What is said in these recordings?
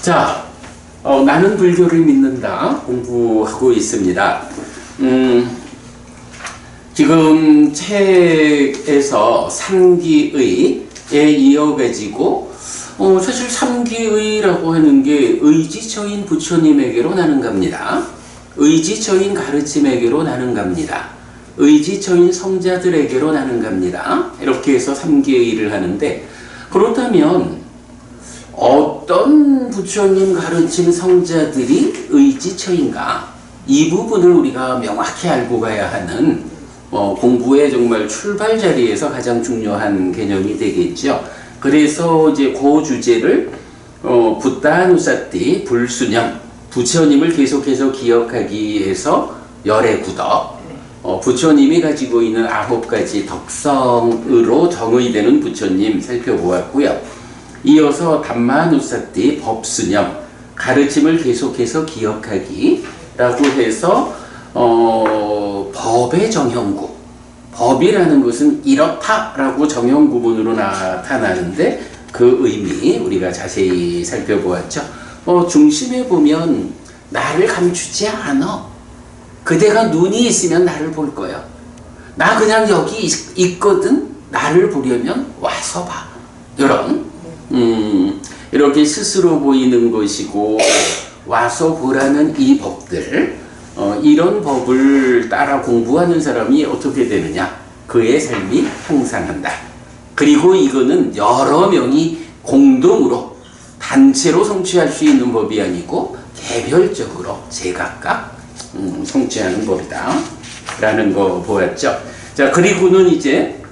자, 나는 불교를 믿는다 공부하고 있습니다. 지금 책에서 삼기의에 이어가지고 사실 삼기의라고 하는 게 의지처인 부처님에게로 나는 갑니다. 의지처인 가르침에게로 나는 갑니다. 의지처인 성자들에게로 나는 갑니다. 이렇게 해서 삼기의를 하는데, 그렇다면 어떤 부처님 가르침 성자들이 의지처인가? 이 부분을 우리가 명확히 알고 가야 하는 공부의 정말 출발 자리에서 가장 중요한 개념이 되겠죠. 그래서 이제 그 주제를 붓다누사띠 불수념, 부처님을 계속해서 기억하기 위해서 열의 구덕, 부처님이 가지고 있는 9가지 덕성으로 정의되는 부처님 살펴보았고요. 이어서 담마누사띠 법수념, 가르침을 계속해서 기억하기라고 해서 법의 정형구, 법이라는 것은 이렇다라고 정형구문으로 나타나는데 그 의미 우리가 자세히 살펴보았죠. 중심에 보면 나를 감추지 않아. 그대가 눈이 있으면 나를 볼 거야. 나 그냥 여기 있거든. 나를 보려면 와서 봐. 이렇게 스스로 보이는 것이고 와서 보라는 이 법들, 이런 법을 따라 공부하는 사람이 어떻게 되느냐? 그의 삶이 향상한다. 그리고 이거는 여러 명이 공동으로 단체로 성취할 수 있는 법이 아니고 개별적으로 제각각 성취하는 법이다 라는 거 보았죠. 자, 그리고는 이제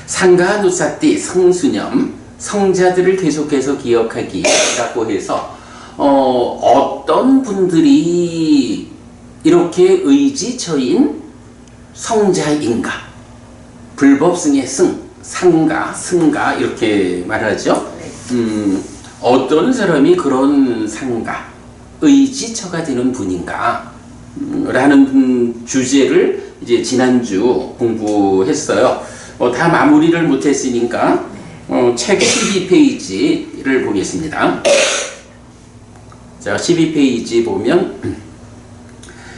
상가누사띠 성수념, 성자들을 계속해서 기억하기라고 해서 어떤 분들이 이렇게 의지처인 성자인가, 불법승의 승, 상가, 승가 이렇게 말하죠. 어떤 사람이 그런 상가, 의지처가 되는 분인가 라는 주제를 이제 지난주 공부했어요. 다 마무리를 못했으니까 책 12페이지를 보겠습니다. 자, 12페이지 보면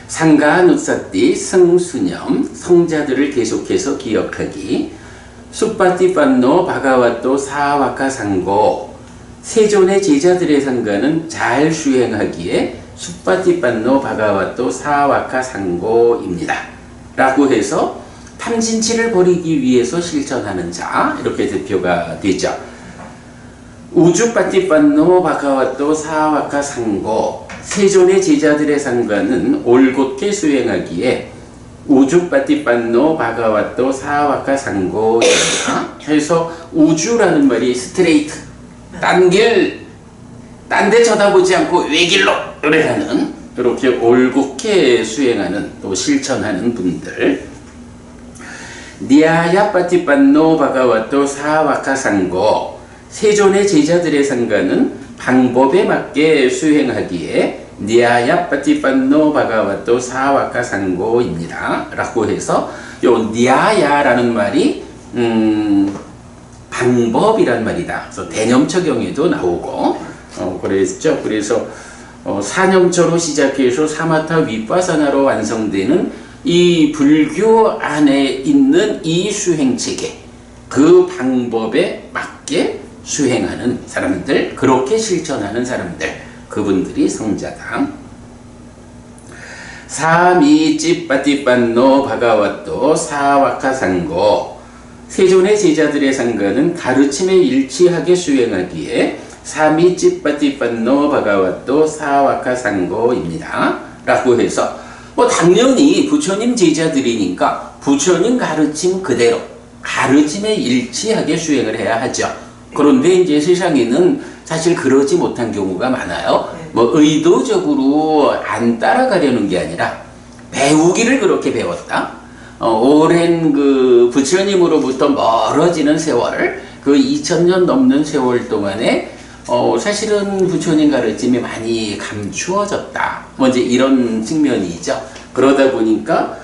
상가누사띠 성수념, 성자들을 계속해서 기억하기, 수파티판노 바가와토 사와카 상고, 세존의 제자들의 상가는 잘 수행하기에 수파티판노 바가와토 사와카 상고입니다. 라고 해서 탐진치를 버리기 위해서 실천하는 자, 이렇게 대표가 되죠. 우주파티판노 바가와토 사와카 상고, 세존의 제자들의 상가는 올곧게 수행하기에 우주파티판노 바가와토 사와카 상고입니다. 그래서 우주라는 말이 스트레이트, 딴 데 쳐다보지 않고 외길로 노래하는, 이렇게 올곧게 수행하는, 또 실천하는 분들. 니아야파티판노 바가와토 사와카 상고, 세존의 제자들의 상가는 방법에 맞게 수행하기에 니아야파티판노 바가와토 사와카 상고입니다. 라고 해서 요 니아야라는 말이 방법이란 말이다. 그래서 대념처경에도 나오고 그랬죠. 그래서 사념처로 시작해서 사마타 위파사나로 완성되는 이 불교 안에 있는 이 수행체계, 그 방법에 맞게 수행하는 사람들, 그렇게 실천하는 사람들, 그분들이 성자다. 사미찌빠띠빤노 바가와토 사와카 상고, 세존의 제자들의 상가는 가르침에 일치하게 수행하기에 사미찌빠띠빤노 바가와토 사와카 상고입니다. 라고 해서 당연히 부처님 제자들이니까 부처님 가르침 그대로 가르침에 일치하게 수행을 해야 하죠. 그런데 이제 세상에는 사실 그러지 못한 경우가 많아요. 의도적으로 안 따라가려는 게 아니라 배우기를 그렇게 배웠다. 오랜 그 부처님으로부터 멀어지는 세월, 그 2000년 넘는 세월 동안에 사실은 부처님 가르침이 많이 감추어졌다. 이제 이런 측면이죠. 그러다 보니까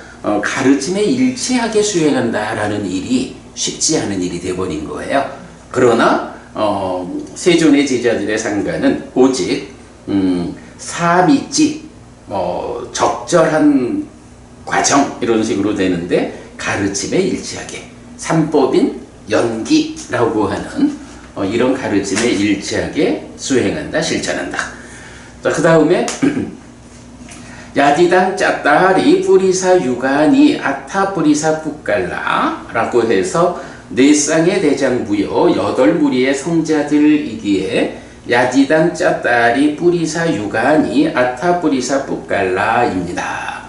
가르침에 일치하게 수행한다라는 일이 쉽지 않은 일이 돼버린 거예요. 그러나 세존의 제자들의 상가는 오직 사미지 적절한 과정 이런 식으로 되는데 가르침에 일치하게 삼법인 연기라고 하는 이런 가르침에 일치하게 수행한다, 실천한다. 그 다음에 야디당 짜따리 뿌리사 유가니 아타 뿌리사 뿌깔라 라고 해서 네 쌍의 대장부여 여덟 무리의 성자들이기에 야디당 짜따리 뿌리사 유가니 아타 뿌리사 뿌깔라입니다.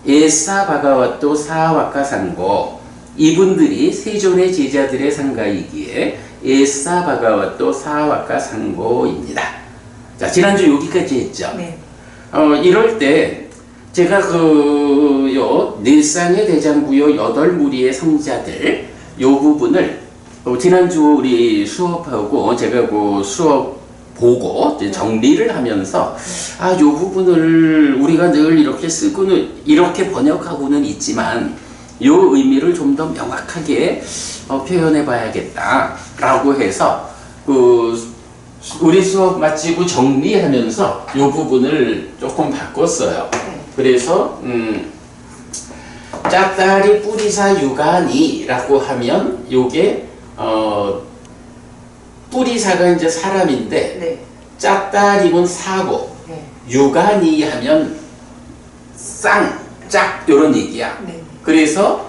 에사 바가와또 사와카 상고 이분들이 세존의 제자들의 상가이기에 에사 바가와또 사와카 상고입니다. 자, 지난주 여기까지 했죠. 네. 이럴 때 제가 네 쌍의 대장부여 여덟 무리의 성자들 요 부분을 지난주 우리 수업하고 제가 그 수업 보고 이제 정리를 하면서 요 부분을 우리가 늘 이렇게 쓰고는 이렇게 번역하고는 있지만 요 의미를 좀 더 명확하게 표현해 봐야겠다라고 해서 우리 수업 마치고 정리하면서 요 부분을 조금 바꿨어요. 그래서 짜따리 뿌리사 유가니라고 하면 요게 뿌리사가 이제 사람인데 네. 짜따리는 사고 네. 유가니 하면 짝 요런 얘기야. 네. 그래서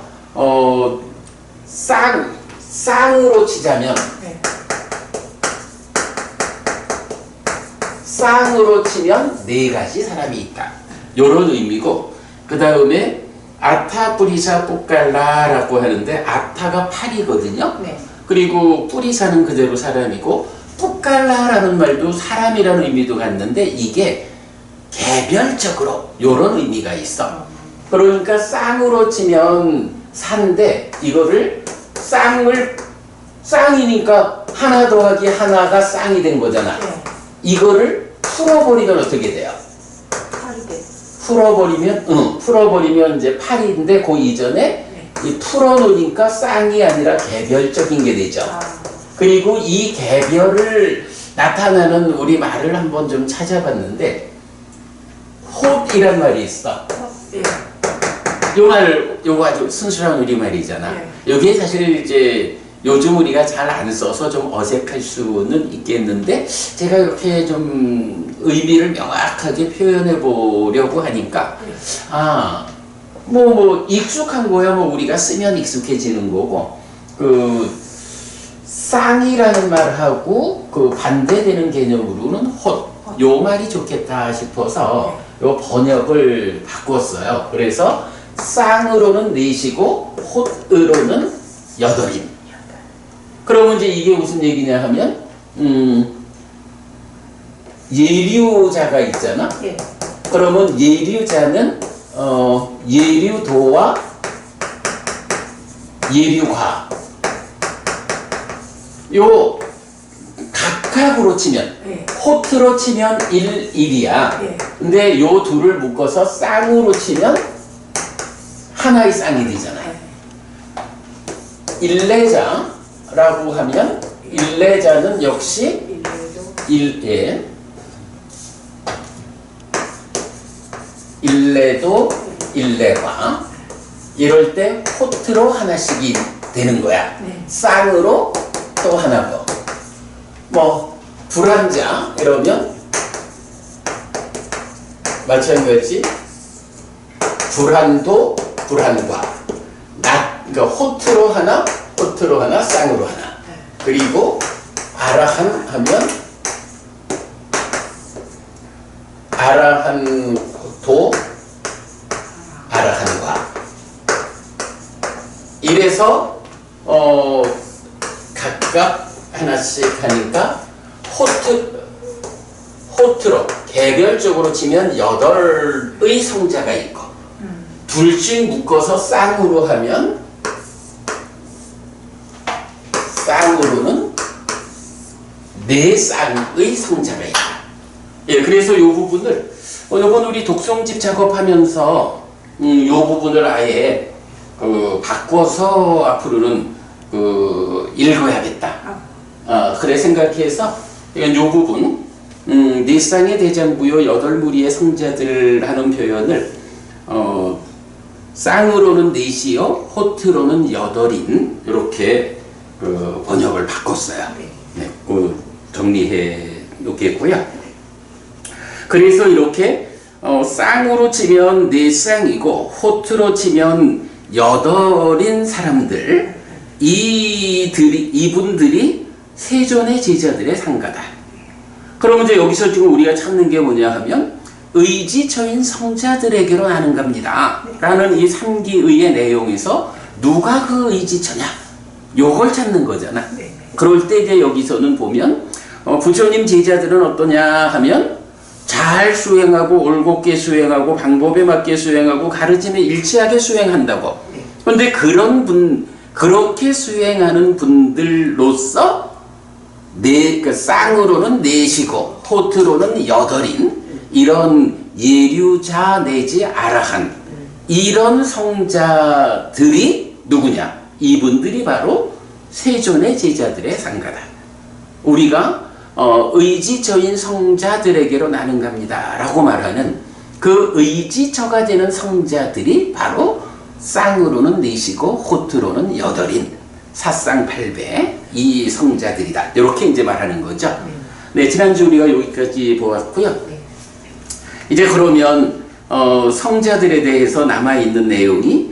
쌍으로 치자면 네. 쌍으로 치면 네 가지 사람이 있다. 요런 의미고 그 다음에 아타 뿌리사 뿌깔라라고 하는데 아타가 팔이거든요. 네. 그리고 뿌리사는 그대로 사람이고 뿌깔라라는 말도 사람이라는 의미도 갖는데 이게 개별적으로 요런 의미가 있어. 그러니까 쌍으로 치면 산데 이거를 쌍이니까 하나 더하기 하나가 쌍이 된 거잖아. 네. 이거를 풀어버리면 어떻게 돼요? 8대. 풀어버리면 이제 8인데 그 이전에 네. 이 풀어놓으니까 쌍이 아니라 개별적인 게 되죠. 그리고 이 개별을 나타나는 우리 말을 한번 좀 찾아봤는데 홑이란 말이 있어. 네. 요거 아주 순수한 우리말이잖아. 네. 여기에 사실 이제 요즘 우리가 잘 안 써서 좀 어색할 수는 있겠는데 제가 이렇게 좀 의미를 명확하게 표현해 보려고 하니까 뭐 익숙한 거야. 뭐 우리가 쓰면 익숙해지는 거고 쌍이라는 말하고 반대되는 개념으로는 요 말이 좋겠다 싶어서 요 번역을 바꿨어요. 그래서 쌍으로는 넷이고 홑으로는 여덟임. 그러면 이제 이게 무슨 얘기냐 하면 예류자가 있잖아. 예. 그러면 예류자는 예류도와 예류과 요 각각으로 치면 예. 호트로 치면 1이야. 예. 근데 요 둘을 묶어서 쌍으로 치면 하나의 쌍이 되잖아요. 일례자라고 하면 일례자는 역시 일례도 일례과 이럴 때 호트로 하나씩이 되는 거야. 네. 쌍으로 또 하나 더. 뭐 불환자 이러면 마찬가지 불환도 불환과 그러니까 호트로 하나 쌍으로 하나. 그리고 아라한 하면 아라한도 아라한과 이래서 각각 하나씩 하니까 호트로 개별적으로 치면 8의 성자가 있고 둘씩 묶어서 쌍으로 하면 쌍으로는 4쌍의 성자가 있다. 예, 그래서 이 부분을 이번 우리 독성집 작업하면서 이 부분을 아예 바꿔서 앞으로는 읽어야겠다. 그래 생각해서 요 부분 네 쌍의 대장부요 여덟 무리의 성자들 하는 표현을 쌍으로는 넷이요 호트로는 여덟인 이렇게 번역을 바꿨어요. 네, 정리해 놓겠고요. 그래서 이렇게 쌍으로 치면 네 쌍이고 호트로 치면 여덟인 사람들 이분들이 세존의 제자들의 상가다. 그럼 이제 여기서 지금 우리가 찾는 게 뭐냐 하면 의지처인 성자들에게로 나는 겁니다 라는 이 삼기의의 내용에서 누가 그 의지처냐 요걸 찾는 거잖아. 그럴 때 이제 여기서는 보면 부처님 제자들은 어떠냐 하면 잘 수행하고 올곧게 수행하고 방법에 맞게 수행하고 가르침에 일치하게 수행한다고. 그런데 그렇게 수행하는 분들로서 쌍으로는 넷이고 호트로는 여덟인 이런 예류자 내지 아라한 이런 성자들이 누구냐? 이분들이 바로 세존의 제자들의 상가다. 우리가 의지처인 성자들에게로 나는 겁니다 라고 말하는 그 의지처가 되는 성자들이 바로 쌍으로는 넷이고 호트로는 여덟인 사쌍팔배 이 성자들이다. 이렇게 이제 말하는 거죠. 네, 지난주 우리가 여기까지 보았고요. 이제 그러면 성자들에 대해서 남아있는 내용이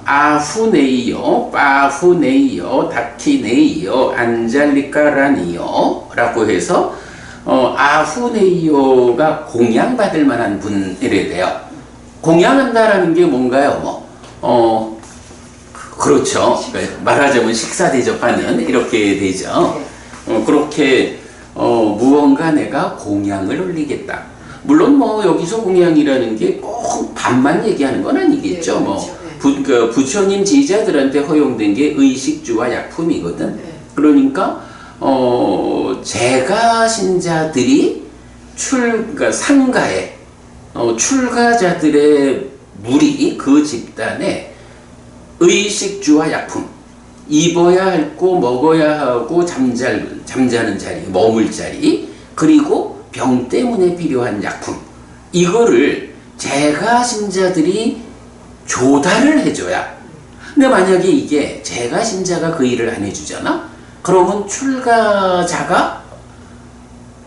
아후네이요, 빠후네이요, 다키네이요, 안잘리카라니요 라고 해서 아후네이요가 공양받을 만한 분이래 돼요. 공양한다라는 게 뭔가요? 그렇죠. 말하자면 식사 대접하는 이렇게 되죠. 그렇게 무언가 내가 공양을 올리겠다. 물론 여기서 공양이라는 게 꼭 밥만 얘기하는 건 아니겠죠. 부처님 제자들한테 허용된 게 의식주와 약품이거든. 그러니까 제가 신자들이 상가에 출가자들의 무리 그 집단에 의식주와 약품 입어야 할고 먹어야 하고 잠자는 자리 머물 자리 그리고 병 때문에 필요한 약품 이거를 제가 신자들이 조달을 해줘야. 근데 만약에 이게 제가 신자가 그 일을 안 해주잖아? 그러면 출가자가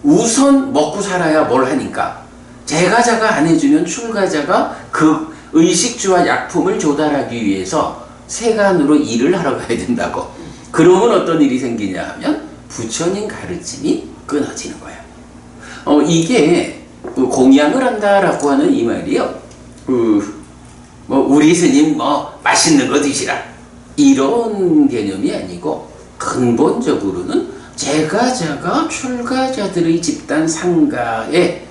우선 먹고 살아야 뭘 하니까 제가자가 안 해주면 출가자가 그 의식주와 약품을 조달하기 위해서 세간으로 일을 하러 가야 된다고. 그러면 어떤 일이 생기냐 하면 부처님 가르침이 끊어지는 거야. 이게 공양을 한다라고 하는 이 말이요. 우리 스님 맛있는 거 드시라 이런 개념이 아니고 근본적으로는 제가자가 출가자들의 집단 상가에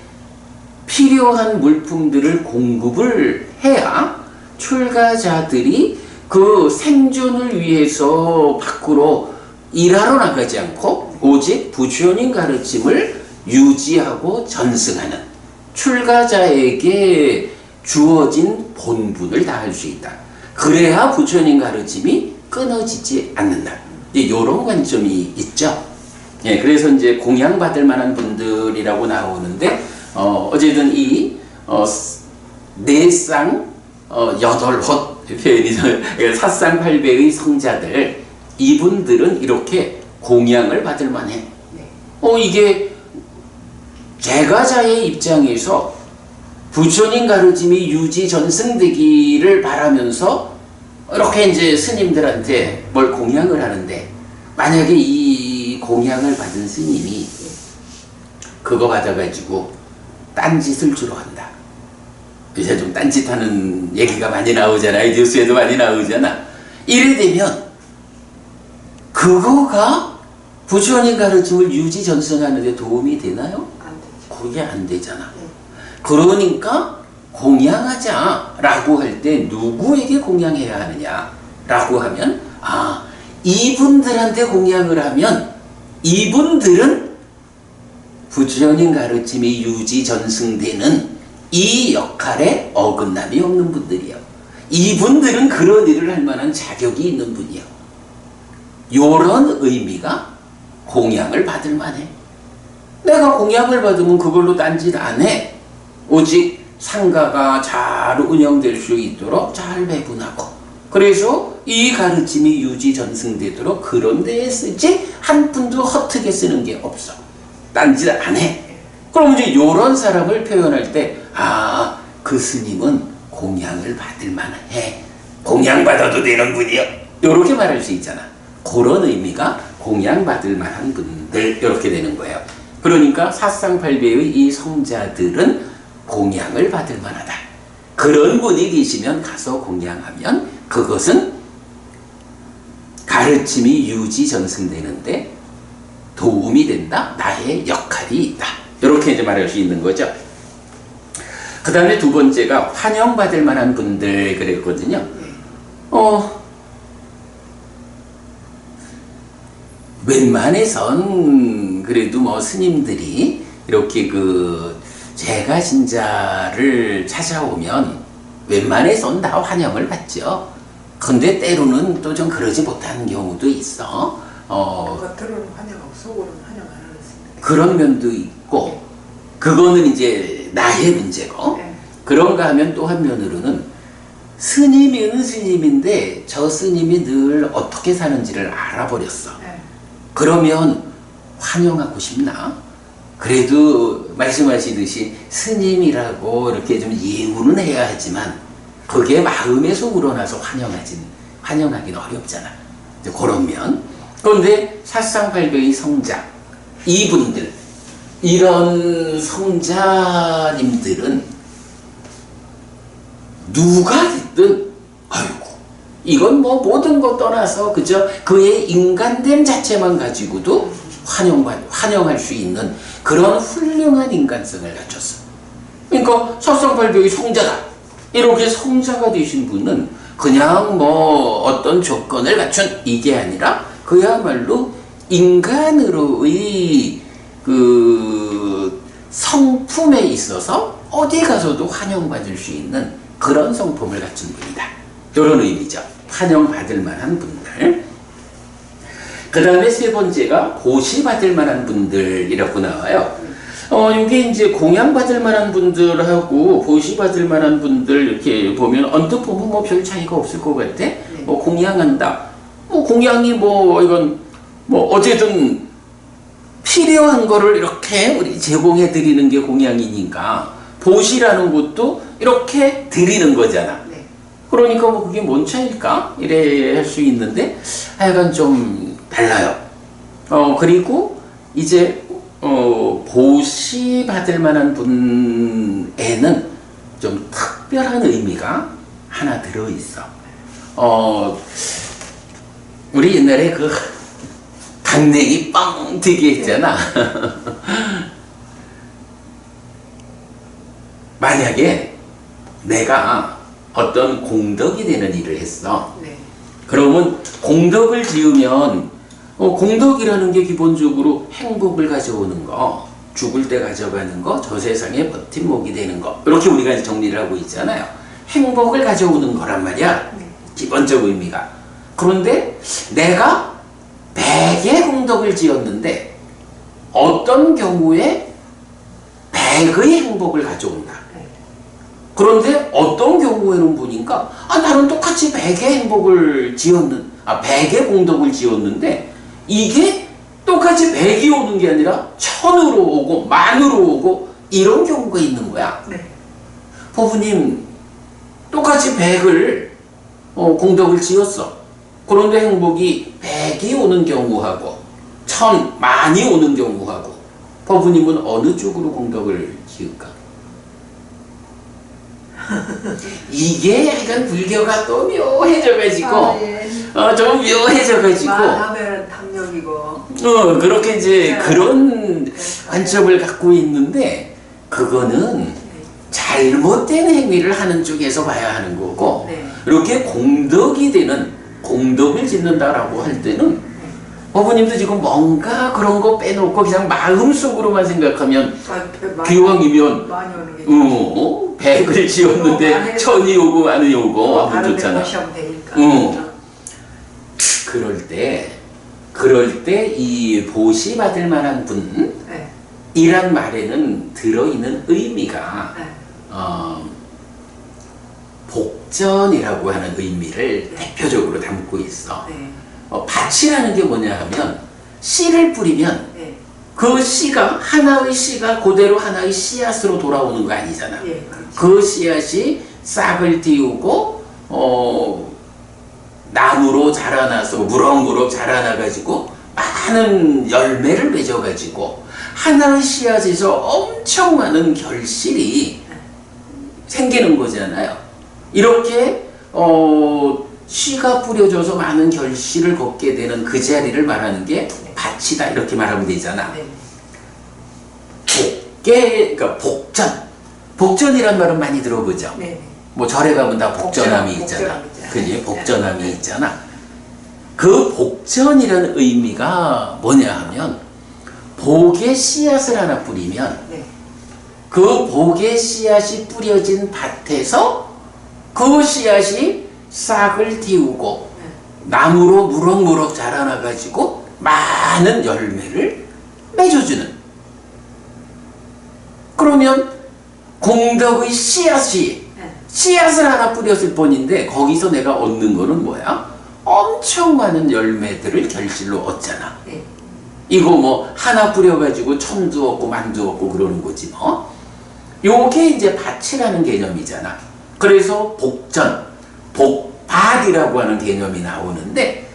필요한 물품들을 공급을 해야 출가자들이 그 생존을 위해서 밖으로 일하러 나가지 않고 오직 부처님 가르침을 유지하고 전승하는 출가자에게 주어진 본분을 다할 수 있다. 그래야 부처님 가르침이 끊어지지 않는다. 이런 관점이 있죠. 예, 그래서 이제 공양받을 만한 분들이라고 나오는데 어쨌든 이 네쌍 여덟헛 표현이죠. 사쌍팔배의 성자들 이분들은 이렇게 공양을 받을 만해. 이게 제가자의 입장에서 부처님 가르침이 유지 전승되기를 바라면서 이렇게 이제 스님들한테 뭘 공양을 하는데 만약에 이 공양을 받은 스님이 그거 받아가지고 딴짓을 주로 한다. 요새 좀 딴짓하는 얘기가 많이 나오잖아요. 뉴스에도 많이 나오잖아. 이래 되면 그거가 부처님 가르침을 유지 전승하는 데 도움이 되나요? 그게 안 되잖아. 그러니까 공양하자라고 할 때 누구에게 공양해야 하느냐라고 하면 이분들한테 공양을 하면 이분들은 부처님 가르침이 유지 전승되는 이 역할에 어긋남이 없는 분들이요. 이분들은 그런 일을 할 만한 자격이 있는 분이요. 요런 의미가 공양을 받을 만해. 내가 공양을 받으면 그걸로 딴짓 안 해. 오직 상가가 잘 운영될 수 있도록 잘 배분하고, 그래서 이 가르침이 유지 전승되도록 그런 데에 쓰지 한 푼도 허투게 쓰는 게 없어. 딴짓 안 해. 그럼 이제 요런 사람을 표현할 때, 아, 그 스님은 공양을 받을 만해. 공양 받아도 되는 분이요. 요렇게 말할 수 있잖아. 그런 의미가 공양 받을 만한 분들, 이렇게 되는 거예요. 그러니까 사상팔배의 이 성자들은 공양을 받을 만하다. 그런 분이 계시면 가서 공양하면 그것은 가르침이 유지 전승되는데 도움이 된다. 나의 역할이 있다. 이렇게 이제 말할 수 있는 거죠. 그 다음에 두 번째가 환영받을 만한 분들 그랬거든요. 웬만해선 그래도 뭐 스님들이 이렇게 제가 신자를 찾아오면 웬만해선 다 환영을 받죠. 근데 때로는 또 좀 그러지 못하는 경우도 있어. 겉으로는 환영하고 속으로는 환영 안 하겠습니다. 그런 면도 있고, 그거는 이제 나의 문제고, 네. 그런가 하면 또 한면으로는 스님은 스님인데 저 스님이 늘 어떻게 사는지를 알아버렸어. 네. 그러면 환영하고 싶나? 그래도 말씀하시듯이 스님이라고 이렇게 좀 예우는 해야 하지만 그게 마음에서 우러나서 환영하기는 어렵잖아. 이제 그런 면. 그런데 사상팔배의 성자, 이분들, 이런 성자님들은 누가 됐든, 아이고, 이건 뭐 모든 것 떠나서 그저 그의 인간됨 자체만 가지고도 환영할 수 있는 그런 훌륭한 인간성을 갖췄어. 그러니까 사상팔배의 성자다. 이렇게 성자가 되신 분은 그냥 뭐 어떤 조건을 갖춘 이게 아니라 그야말로 인간으로의 성품에 있어서 어디 가서도 환영받을 수 있는 그런 성품을 갖춘 분이다. 이런 의미죠. 환영받을 만한 분들. 그 다음에 세 번째가 보시받을 만한 분들이라고 나와요. 이게 이제 공양받을 만한 분들하고 보시받을 만한 분들 이렇게 보면 언뜻 보면 뭐 별 차이가 없을 것 같아. 뭐 공양한다. 뭐 공양이 이건 어쨌든 필요한 거를 이렇게 우리 제공해 드리는 게 공양이니까 보시라는 것도 이렇게 드리는 거잖아. 그러니까 뭐 그게 뭔 차이일까? 이래 할 수 있는데 하여간 좀 달라요. 그리고 이제 보시 받을 만한 분에는 좀 특별한 의미가 하나 들어있어. 우리 옛날에 강냉이 빵 튀기 했잖아. 만약에 내가 어떤 공덕이 되는 일을 했어. 네. 그러면 공덕을 지으면 공덕이라는 게 기본적으로 행복을 가져오는 거, 죽을 때 가져가는 거, 저 세상에 버팀목이 되는 거, 이렇게 우리가 이제 정리를 하고 있잖아요. 행복을 가져오는 거란 말이야. 네. 기본적 의미가. 그런데 내가 100의 공덕을 지었는데 어떤 경우에 100의 행복을 가져온다. 그런데 어떤 경우에는 보니까 나는 똑같이 100의 행복을 100의 공덕을 지었는데 이게 똑같이 100이 오는 게 아니라 1000으로 오고 10,000으로 오고 이런 경우가 있는 거야. 네. 포부님 똑같이 100을 공덕을 지었어. 그런데 행복이 100이 오는 경우하고 1000, 10,000이 오는 경우하고 포부님은 어느 쪽으로 공덕을 지을까? 이게 약간 불교가 또 묘해져가지고 예. 좀 묘해져가지고 말하면 탐욕이고 그렇게 이제 그런 관점을 갖고 있는데 그거는 잘못된 행위를 하는 쪽에서 봐야 하는 거고 네. 이렇게 공덕이 되는 공덕을 짓는다라고 할 때는 어머님도 지금 뭔가 그런 거 빼놓고 그냥 마음속으로만 생각하면 기왕이면 많이 오는 게 100을 지었는데 1000이 오고 10,000이 오고 하면 좋잖아. 되니까. 그럴 때 그럴 때 이 보시 받을 만한 네. 분이란 말에는 들어있는 의미가 네. 복전이라고 하는 의미를 대표적으로 담고 있어. 네. 밭이라는 게 뭐냐 하면 씨를 뿌리면 네. 그 씨가 하나의 씨가 그대로 하나의 씨앗으로 돌아오는 거 아니잖아. 예, 그렇죠. 그 씨앗이 싹을 틔우고 나무로 자라나서 무럭무럭 자라나가지고 많은 열매를 맺어가지고 하나의 씨앗에서 엄청 많은 결실이 생기는 거잖아요. 이렇게 씨가 뿌려져서 많은 결실을 걷게 되는 그 자리를 말하는 게 밭이다 이렇게 말하면 되잖아. 네. 그러니까 복전이란 말은 많이 들어보죠. 네. 뭐 절에 가면 다 복전함이 있잖아. 그지? 복전함이 있잖아. 그 복전이라는 의미가 뭐냐 하면 복의 씨앗을 하나 뿌리면 네. 그 복의 씨앗이 뿌려진 밭에서 그 씨앗이 싹을 틔우고 나무로 무럭무럭 자라나가지고 많은 열매를 맺어주는. 그러면 공덕의 씨앗을 하나 뿌렸을 뿐인데 거기서 내가 얻는 거는 뭐야? 엄청 많은 열매들을 결실로 얻잖아. 네. 이거 뭐 하나 뿌려가지고 천도 얻고 만도 얻고 그러는 거지 뭐. 요게 이제 밭이라는 개념이잖아. 그래서 복전, 복밭이라고 하는 개념이 나오는데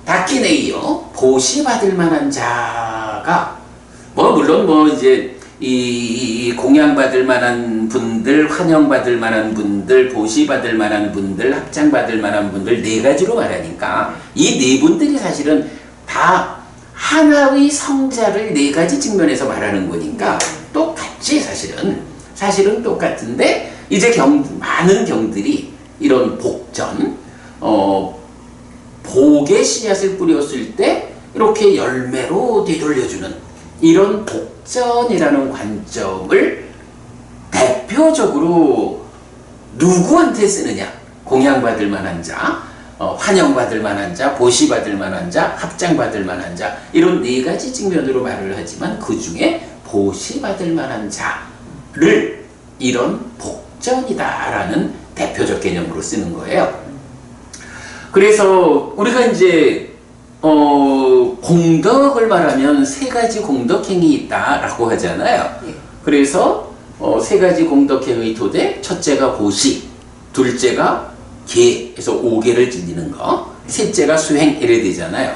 다키네이요 보시 받을 만한 자가 뭐 물론 뭐 이제 이 공양받을 만한 분들, 환영받을 만한 분들, 보시받을 만한 분들, 합장받을 만한 분들 네 가지로 말하니까 이 네 분들이 사실은 다 하나의 성자를 네 가지 측면에서 말하는 거니까 똑같지 사실은 똑같은데 이제 많은 경들이 이런 복전, 복의 씨앗을 뿌렸을 때 이렇게 열매로 되돌려주는 이런 복전이라는 관점을 대표적으로 누구한테 쓰느냐? 공양받을 만한 자, 환영받을 만한 자, 보시받을 만한 자, 합장받을 만한 자 이런 네 가지 측면으로 말을 하지만 그 중에 보시받을 만한 자를 이런 복전이다라는 대표적 개념으로 쓰는 거예요. 그래서 우리가 이제 공덕을 말하면 세 가지 공덕행이 있다라고 하잖아요. 예. 그래서 세 가지 공덕행의 토대, 첫째가 보시, 둘째가 계, 해서 5개를 지니는 거, 셋째가 수행 이래 되잖아요.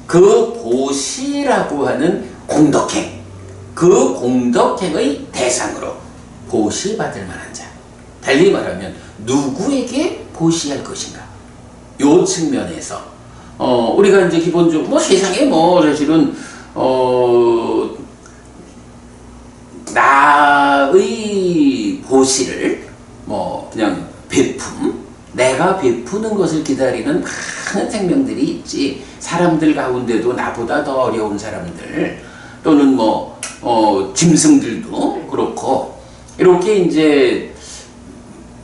그 보시라고 하는 공덕행, 그 공덕행의 대상으로 보시받을 만한 자, 달리 말하면 누구에게 보시할 것인가, 요 측면에서 우리가 이제 기본적으로 뭐 세상에 뭐 사실은 나의 보시를 뭐 그냥 베품, 내가 베푸는 것을 기다리는 많은 생명들이 있지. 사람들 가운데도 나보다 더 어려운 사람들 또는 뭐 짐승들도 그렇고 이렇게 이제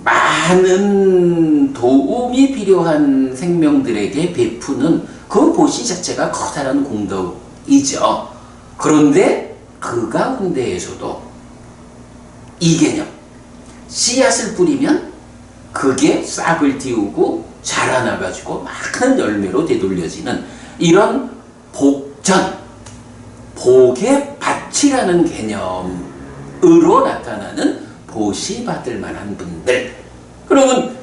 많은 도움이 필요한 생명들에게 베푸는 그 보시 자체가 커다란 공덕이죠. 그런데 그 가운데에서도 이 개념, 씨앗을 뿌리면 그게 싹을 틔우고 자라나가지고 많은 열매로 되돌려지는 이런 복전, 복의 밭이라는 개념으로 나타나는 보시받을 만한 분들. 그러면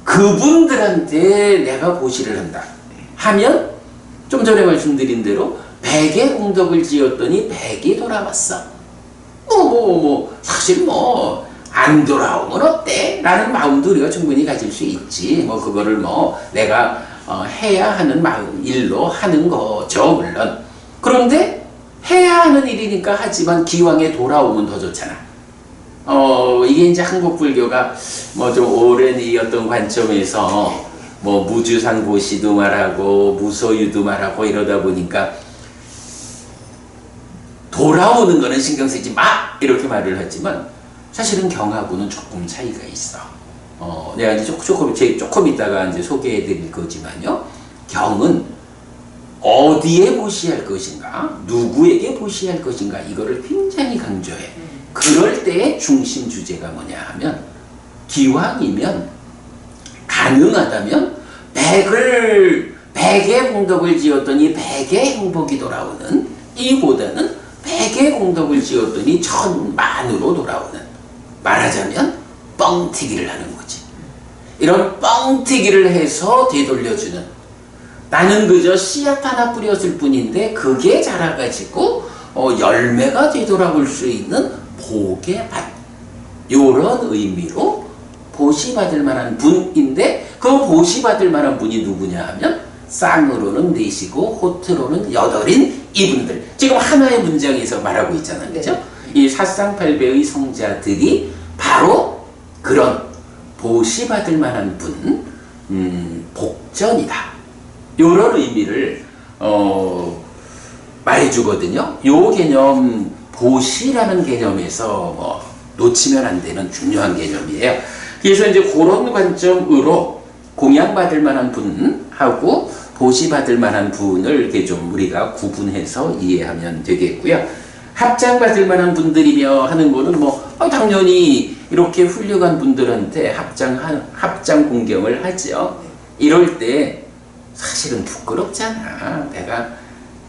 그분들한테 내가 보시를 한다 하면 좀 전에 말씀드린 대로 100의 공덕을 지었더니 100이 돌아왔어. 사실 안 돌아오면 어때? 라는 마음도 우리가 충분히 가질 수 있지. 그거를 내가 해야 하는 일로 하는 거죠, 물론. 그런데 해야 하는 일이니까 하지만 기왕에 돌아오면 더 좋잖아. 이게 이제 한국 불교가 좀 오랜 이 어떤 관점에서 무주상 보시도 말하고 무소유도 말하고 이러다 보니까 돌아오는 거는 신경 쓰지 마! 이렇게 말을 하지만 사실은 경하고는 조금 차이가 있어. 내가 이제 조금 이따가 이제 소개해 드릴 거지만요. 경은 어디에 보시할 것인가, 누구에게 보시할 것인가, 이거를 굉장히 강조해. 그럴 때의 중심 주제가 뭐냐 하면, 기왕이면 가능하다면 100의 공덕을 지었더니 100의 행복이 돌아오는, 이보다는 100의 공덕을 지었더니 1000만으로 돌아오는, 말하자면 뻥튀기를 하는 거지. 이런 뻥튀기를 해서 되돌려주는, 나는 그저 씨앗 하나 뿌렸을 뿐인데 그게 자라가지고 열매가 되돌아올 수 있는 복의 밭, 요런 의미로 보시받을 만한 분인데, 그 보시받을 만한 분이 누구냐 하면 쌍으로는 넷이고 호트로는 8인 이분들. 지금 하나의 문장에서 말하고 있잖아요. 그죠? 이 사쌍팔배의 성자들이 바로 그런 보시받을 만한 분, 복전이다. 요런 의미를 말해주거든요. 요 개념, 보시라는 개념에서 놓치면 안 되는 중요한 개념이에요. 그래서 이제 그런 관점으로 공양받을 만한 분하고 보시받을 만한 분을 이렇게 좀 우리가 구분해서 이해하면 되겠고요. 합장받을 만한 분들이며 하는 거는 당연히 이렇게 훌륭한 분들한테 합장 공경을 하죠. 이럴 때 사실은 부끄럽잖아.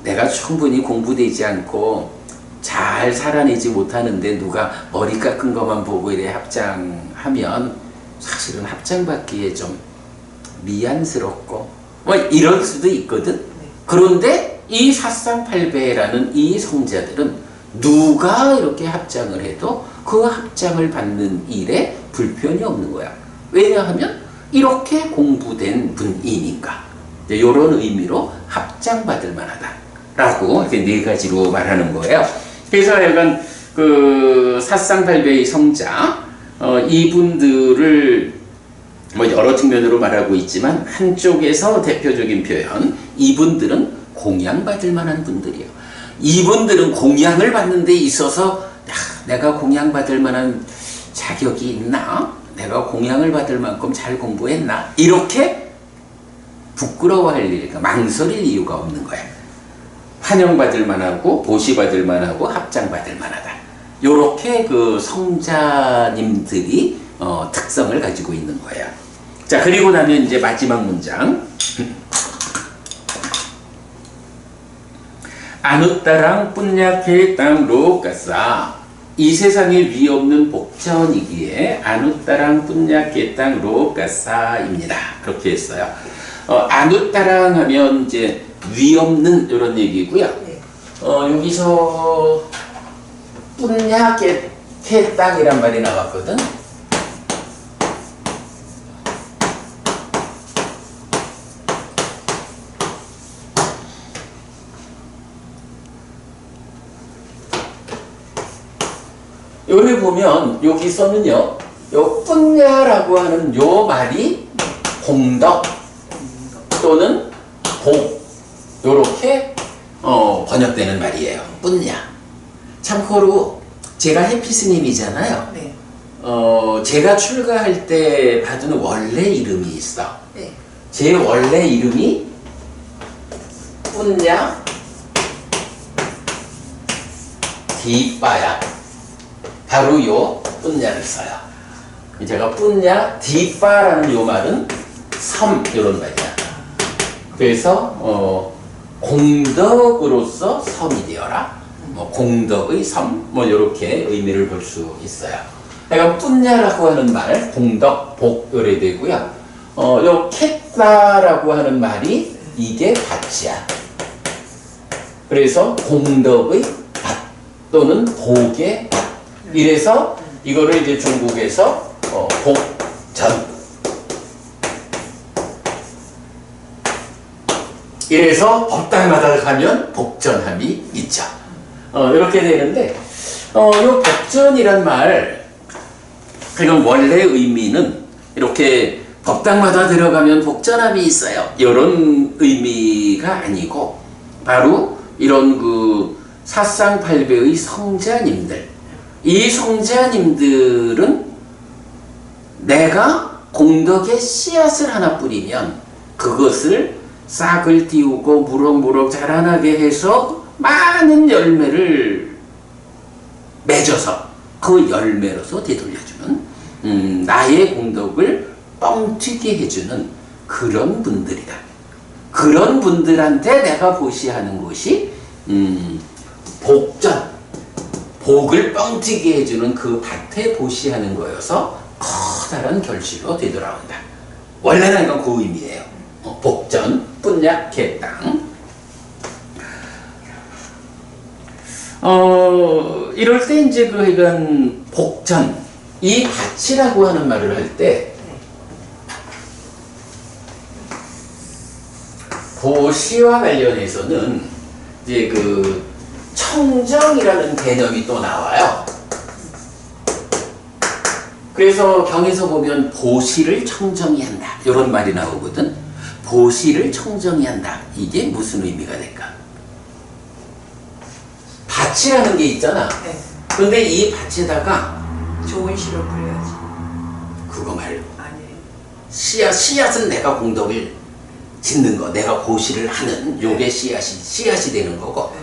내가 충분히 공부되지 않고 잘 살아내지 못하는데 누가 머리 깎은 것만 보고 이래 합장하면 사실은 합장받기에 좀 미안스럽고 이럴 수도 있거든. 그런데 이 사쌍팔배라는 이 성자들은 누가 이렇게 합장을 해도 그 합장을 받는 일에 불편이 없는 거야. 왜냐하면 이렇게 공부된 분이니까. 이런 의미로 합장받을 만하다라고 이렇게 네 가지로 말하는 거예요. 그래서 약간 그 사쌍팔배의 성자, 이분들을 여러 측면으로 말하고 있지만 한쪽에서 대표적인 표현, 이분들은 공양받을 만한 분들이에요. 이분들은 공양을 받는 데 있어서 내가 공양받을 만한 자격이 있나? 내가 공양을 받을 만큼 잘 공부했나? 이렇게 부끄러워할 일, 망설일 이유가 없는 거야. 환영받을 만하고 보시받을 만하고 합장받을 만하다. 요렇게 그 성자님들이 특성을 가지고 있는 거예요. 자, 그리고 나면 이제 마지막 문장. 아누따랑 뿐야케 땅 로까싸. 이 세상에 위 없는 복전이기에 아누따랑 뿐야케 땅 로까싸입니다. 그렇게 했어요. 아누따랑 하면 이제 위 없는 이런 얘기고요. 여기서 뿐야케 땅이란 말이 나왔거든. 여기 보면 여기서는요, 요 뿐야라고 하는 요 말이 공덕 또는 복, 요렇게 번역되는 말이에요. 뿐야. 참고로 제가 해피스님이잖아요. 네. 제가 출가할 때 받은 원래 이름이 있어. 네. 제 원래 이름이 뿐야 디빠야. 바로 요 뿐야를 써요. 제가 뿐야 디빠라는 요 말은 섬, 요런 말이야. 그래서 공덕으로서 섬이 되어라. 공덕의 섬, 요렇게 의미를 볼 수 있어요. 그러니까 뿐야라고 하는 말, 공덕, 복, 요래 되고요. 요 캣사라고 하는 말이 이게 밭이야. 그래서 공덕의 밭 또는 복의 밭. 이래서 이거를 이제 중국에서 복전. 이래서 법당마다 가면 복전함이 있죠. 이렇게 되는데, 요 복전이란 말, 그건 원래 의미는 이렇게 법당마다 들어가면 복전함이 있어요. 이런 의미가 아니고, 바로 이런 그 사쌍팔배의 성자님들, 이 성자님들은 내가 공덕의 씨앗을 하나 뿌리면 그것을 싹을 띄우고 무럭무럭 자라나게 해서 많은 열매를 맺어서 그 열매로서 되돌려주는 나의 공덕을 뻥튀기 해주는 그런 분들이다. 그런 분들한테 내가 보시하는 것이 복전, 복을 뻥튀기 해주는 그 밭에 보시하는 거여서 커다란 결실로 되돌아온다. 원래는 이건 그 의미예요. 복전, 뿐약, 개땅. 이럴 때 이제 그 이건 복전, 이 밭이라고 하는 말을 할 때 보시와 관련해서는 이제 그 청정이라는 개념이 또 나와요. 그래서 경에서 보면 보시를 청정히 한다 이런 말이 나오거든. 보시를 청정히 한다. 이게 무슨 의미가 될까? 밭이라는 게 있잖아. 네. 근데 이 밭에다가 좋은 씨를 뿌려야지. 그거 말고 아니에요. 씨앗은 내가 공덕을 짓는 거, 내가 보시를 하는 요게 씨앗이 되는 거고, 네.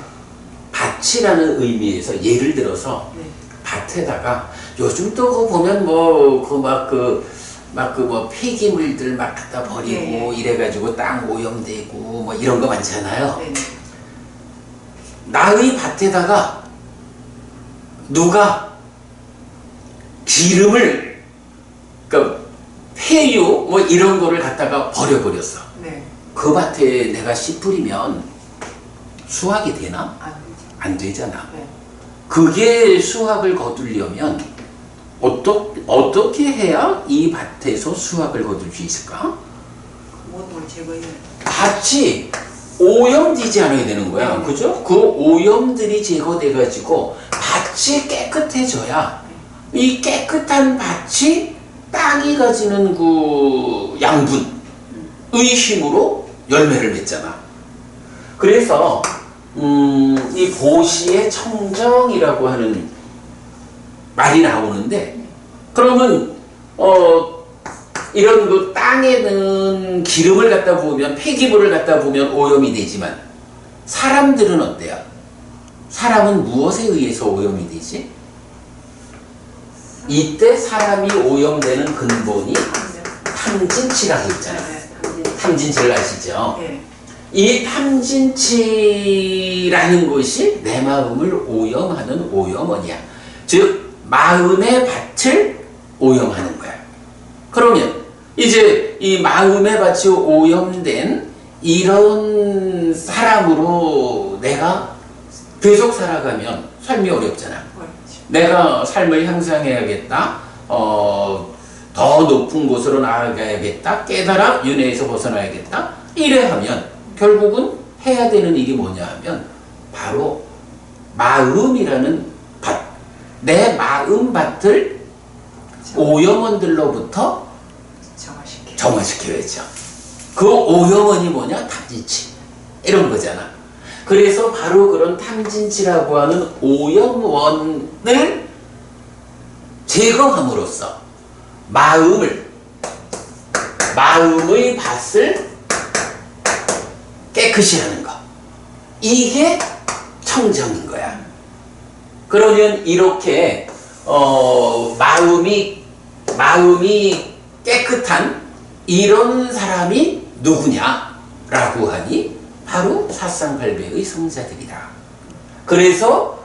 밭이라는 의미에서 예를 들어서 네. 밭에다가 요즘 또 보면 뭐 뭐 폐기물들 막 갖다 버리고 네. 이래가지고 땅 오염되고 뭐 이런 거 많잖아요. 네. 나의 밭에다가 누가 기름을, 그러니까 폐유 뭐 이런 거를 갖다가 버려버렸어. 네. 그 밭에 내가 씨 뿌리면 수확이 되나? 안 되죠. 안 되잖아. 네. 그게 수확을 거두려면 어떻게 해야 이 밭에서 수확을 거둘 수 있을까? 모든 걸 제거해야 돼. 밭이 오염되지 않아야 되는 거야. 네. 그죠? 그 오염들이 제거돼가지고 밭이 깨끗해져야 이 깨끗한 밭이 땅이 가지는 그 양분의 힘으로 열매를 맺잖아. 그래서 이 보시의 청정이라고 하는 말이 나오는데, 그러면 이런 그 땅에는 기름을 갖다 부으면, 폐기물을 갖다 부으면 오염이 되지만 사람들은 어때요? 사람은 무엇에 의해서 오염이 되지? 이때 사람이 오염되는 근본이 탐진치라고 있잖아요. 네. 탐진치를 아시죠? 네. 이 탐진치라는 것이 내 마음을 오염하는 오염원이야. 즉 마음의 밭을 오염하는 거야. 그러면 이제 이 마음의 밭이 오염된 이런 사람으로 내가 계속 살아가면 삶이 어렵잖아. 어렵죠. 내가 삶을 향상해야겠다. 더 높은 곳으로 나아가야겠다. 깨달아 윤회에서 벗어나야겠다. 이래 하면 결국은 해야 되는 일이 뭐냐 하면 바로 마음이라는 밭, 내 마음 밭을 오염원들로부터 정화시켜야죠. 그 오염원이 뭐냐? 탐진치. 이런 거잖아. 그래서 바로 그런 탐진치라고 하는 오염원을 제거함으로써 마음의 밭을 깨끗이 하는 거. 이게 청정인 거야. 그러면 이렇게 마음이 깨끗한 이런 사람이 누구냐라고 하니 바로 사상팔배의 성자들이다. 그래서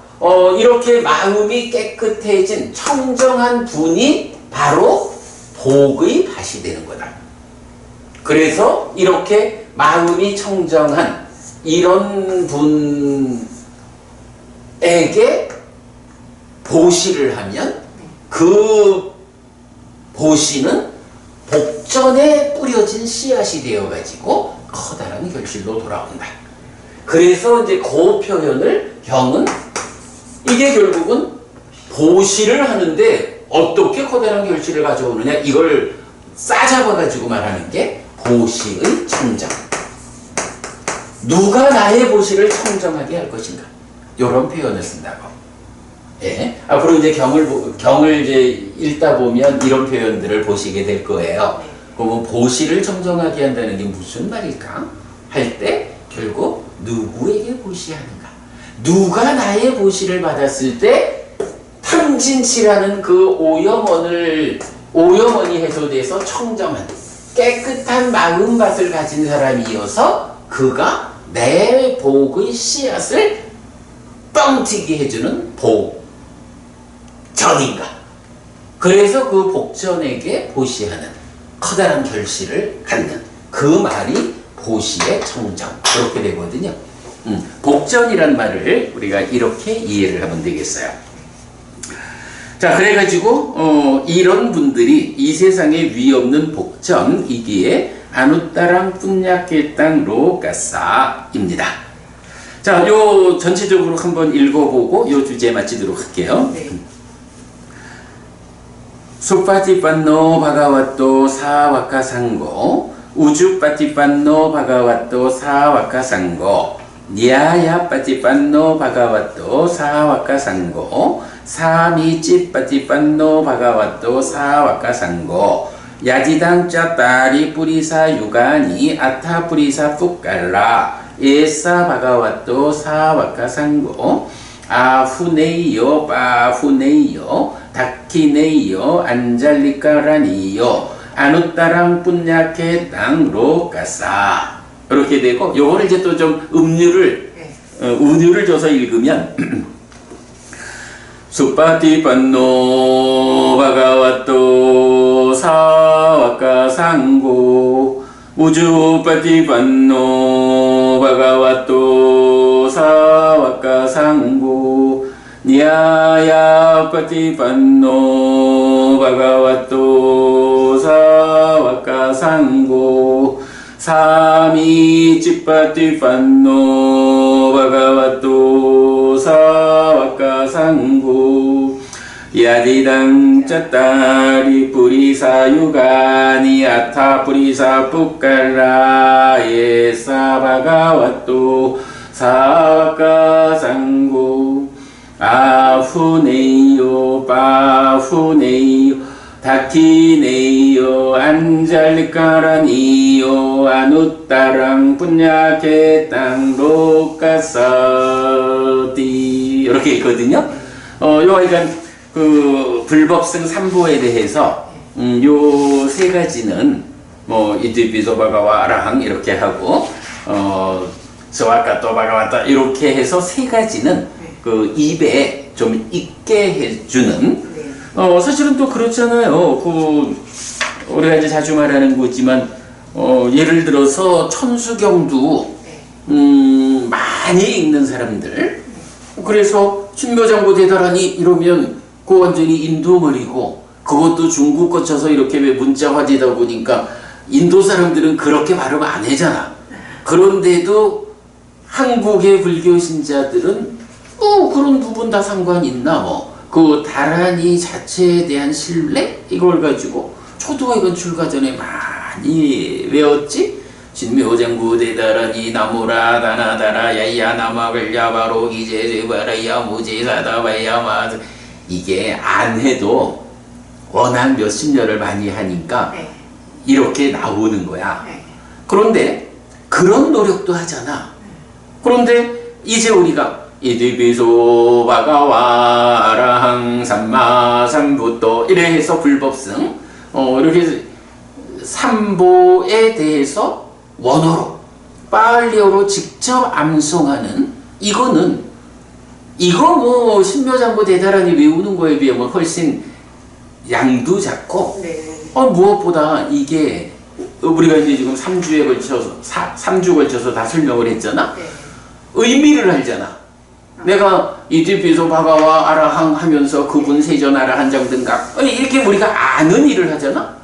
이렇게 마음이 깨끗해진 청정한 분이 바로 복의 밭이 되는 거다. 그래서 이렇게 마음이 청정한 이런 분에게 보시를 하면 그 보시는 복전에 뿌려진 씨앗이 되어가지고 커다란 결실로 돌아온다. 그래서 이제 그 표현을 경은 이게 결국은 보시를 하는데 어떻게 커다란 결실을 가져오느냐, 이걸 싸잡아가지고 말하는 게 보시의 청정. 누가 나의 보시를 청정하게 할 것인가? 이런 표현을 쓴다고. 예. 앞으로 이제 경을 이제 읽다 보면 이런 표현들을 보시게 될 거예요. 그러면 보시를 청정하게 한다는 게 무슨 말일까? 할 때 결국 누구에게 보시하는가? 누가 나의 보시를 받았을 때 탐진치라는 그 오염원이 해소돼서 청정한 깨끗한 마음밭을 가진 사람이어서 그가 내 복의 씨앗을 뻥튀기 해주는 복전인가? 그래서 그 복전에게 보시하는 커다란 결실을 갖는 그 말이 보시의 청정 그렇게 되거든요. 복전이란 말을 우리가 이렇게 이해를 하면 되겠어요. 자, 그래가지고 이런 분들이 이 세상에 위 없는 복전이기에 아누따랑 뿐야케땅 로까사입니다. 자, 요 전체적으로 한번 읽어보고 요 주제 마치도록 할게요. 네. 수파티판노 바가와토 사와카상고 우주파티판노 바가와토 사와카상고 냐야파티판노 바가와토 사와카상고 사미찌파티판노 바가와토 사와카상고 야지당 짜따리 뿌리사 유가니 아타 뿌리사 푸깔라 에사 바가와토 사와카상고 아후네이요 빠후네이요 다키네이요 안잘리까라니요 아누따랑 뿐야케 땅 로까사 이렇게 되고 요거를 이제 또 좀 운율을 줘서 읽으면 수파티판노 바가와토 사와카상고 우주파티판노 바가와토 사와카상고 냐야파티판노 바가와토 사와카상고 사미찌파티판노 바가와토 사와카상고 야디당 짜따리 뿌리사 유가니 아타 뿌리사 푸깔라 예사 바가와토 사와카상고 아후네이요 빠후네이요 다키네이요 안잘리까라니요 아누따랑 뿐야케 땅 로까사디 이렇게 있거든요. 그러니까 그 불법성 3보에 대해서 요 세 가지는 뭐 이티피소 바가와 아라항 이렇게 하고 스와카토 바가와타 이렇게 해서 세 가지는 그 입에 좀 있게 해주는 사실은 또 그렇잖아요. 그 우리가 이제 자주 말하는 거지만 예를 들어서 천수경도 많이 읽는 사람들 그래서 신묘장구 대단하니 이러면 그 완전히 인도말이고 그것도 중국 거쳐서 이렇게 왜 문자 화제다 보니까 인도 사람들은 그렇게 발음 안 하잖아. 그런데도 한국의 불교 신자들은 그런 부분 다 상관이 있나 그 다라니 자체에 대한 신뢰 이걸 가지고 초등학교 출가 전에 많이 외웠지. 신묘장구 대다라니 나무라 다나다라 야야 나마글 야바로 기제제바라야 무제사다바야 마 이게 안 해도 워낙 몇십 년을 많이 하니까 이렇게 나오는 거야. 그런데 그런 노력도 하잖아. 그런데 이제 우리가 이디비소 바가와 아라항 삼마 삼부또 이래 해서 불법성 이렇게 삼보에 대해서 원어로 빨리어로 직접 암송하는 이거 뭐 신묘장구 대다라니 외우는 거에 비하면 훨씬 양도 작고 무엇보다 이게 우리가 이제 지금 3주에 걸쳐서 3주 걸쳐서 다 설명을 했잖아. 의미를 알잖아. 내가 이티피소 바가와 아라항 하면서 그분 세전 아라한 정등각 이렇게 우리가 아는 일을 하잖아.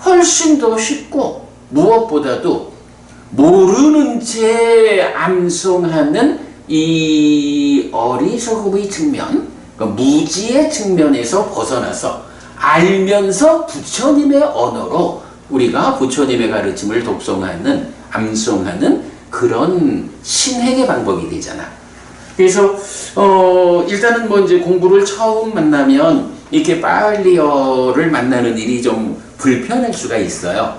훨씬 더 쉽고 무엇보다도 모르는 채 암송하는 이 어리석음의 측면, 그러니까 무지의 측면에서 벗어나서 알면서 부처님의 언어로 우리가 부처님의 가르침을 독송하는, 암송하는 그런 신행의 방법이 되잖아. 그래서 일단은 뭐 이제 공부를 처음 만나면 이렇게 빨리어를 만나는 일이 좀 불편할 수가 있어요.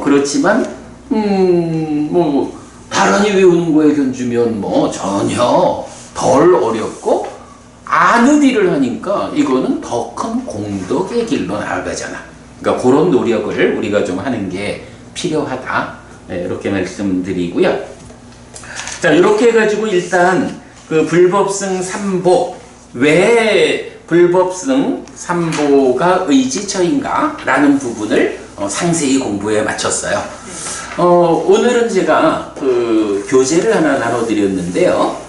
그렇지만 뭐 나란히 외우는 거에 견주면 뭐 전혀 덜 어렵고 아는 일을 하니까 이거는 더 큰 공덕의 길로 나아가잖아. 그러니까 그런 노력을 우리가 좀 하는 게 필요하다. 네, 이렇게 말씀드리고요. 자, 이렇게 해가지고 일단 그 불법승 삼보, 왜 불법승 삼보가 의지처인가? 라는 부분을 상세히 공부에 마쳤어요. 오늘은 제가 그 교재를 하나 나눠드렸는데요.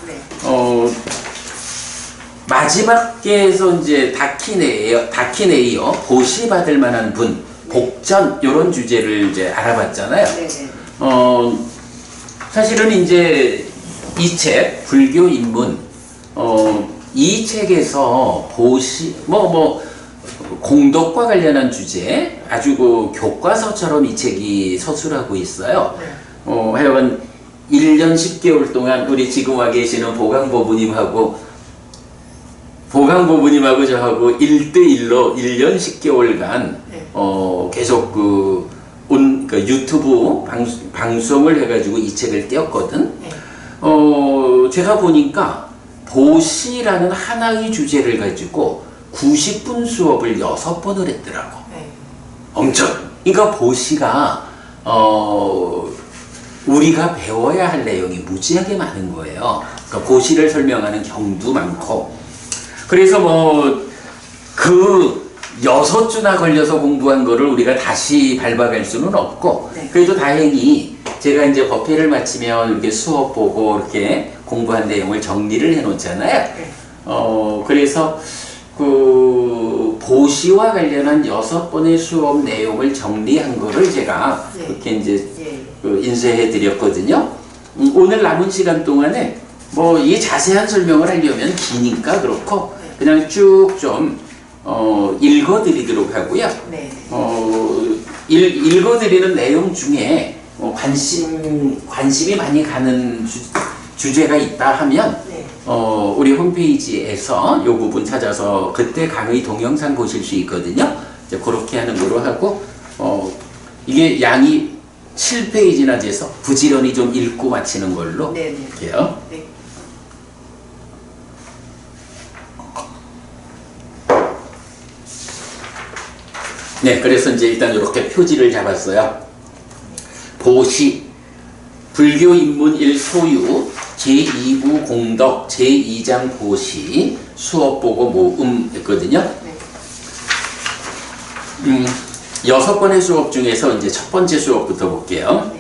마지막에서 이제 다키네이어 보시 받을 만한 분, 복전 이런 주제를 이제 알아봤잖아요. 사실은 이제 이 책 불교 입문 이 책에서 보시 공덕과 관련한 주제 아주 그 교과서처럼 이 책이 서술하고 있어요. 하여간 1년 10개월 동안 우리 지금 와 계시는 보강보부님하고 저하고 1대1로 1년 10개월간 계속 그 유튜브 방송을 해가지고 이 책을 띄웠거든. 제가 보니까 보시라는 하나의 주제를 가지고 90분 수업을 6번을 했더라고. 엄청. 그러니까 보시가 우리가 배워야 할 내용이 무지하게 많은 거예요. 그러니까 보시를 설명하는 경도 많고. 그래서 그 6주나 걸려서 공부한 거를 우리가 다시 밟아갈 수는 없고, 그래도 다행히 제가 이제 법회를 마치면 이렇게 수업 보고 이렇게 공부한 내용을 정리를 해 놓잖아요. 그래서 그 보시와 관련한 6번의 수업 내용을 정리한 거를 제가 이렇게 이제 인쇄해 드렸거든요. 오늘 남은 시간 동안에 이 자세한 설명을 하려면 기니까 그렇고 그냥 쭉 좀 읽어드리도록 하고요. 읽어드리는 내용 중에 관심이 많이 가는 주제가 있다 하면 우리 홈페이지에서 이 부분 찾아서 그때 강의 동영상 보실 수 있거든요. 이제 그렇게 하는 거로 하고 이게 양이 7페이지나 돼서 부지런히 좀 읽고 마치는 걸로 할게요. 네, 그래서 이제 일단 이렇게 표지를 잡았어요. 보시, 불교 입문 1 소유, 제2부 공덕, 제2장 보시, 수업 보고 모음 했거든요. 6번의 수업 중에서 이제 첫 번째 수업부터 볼게요.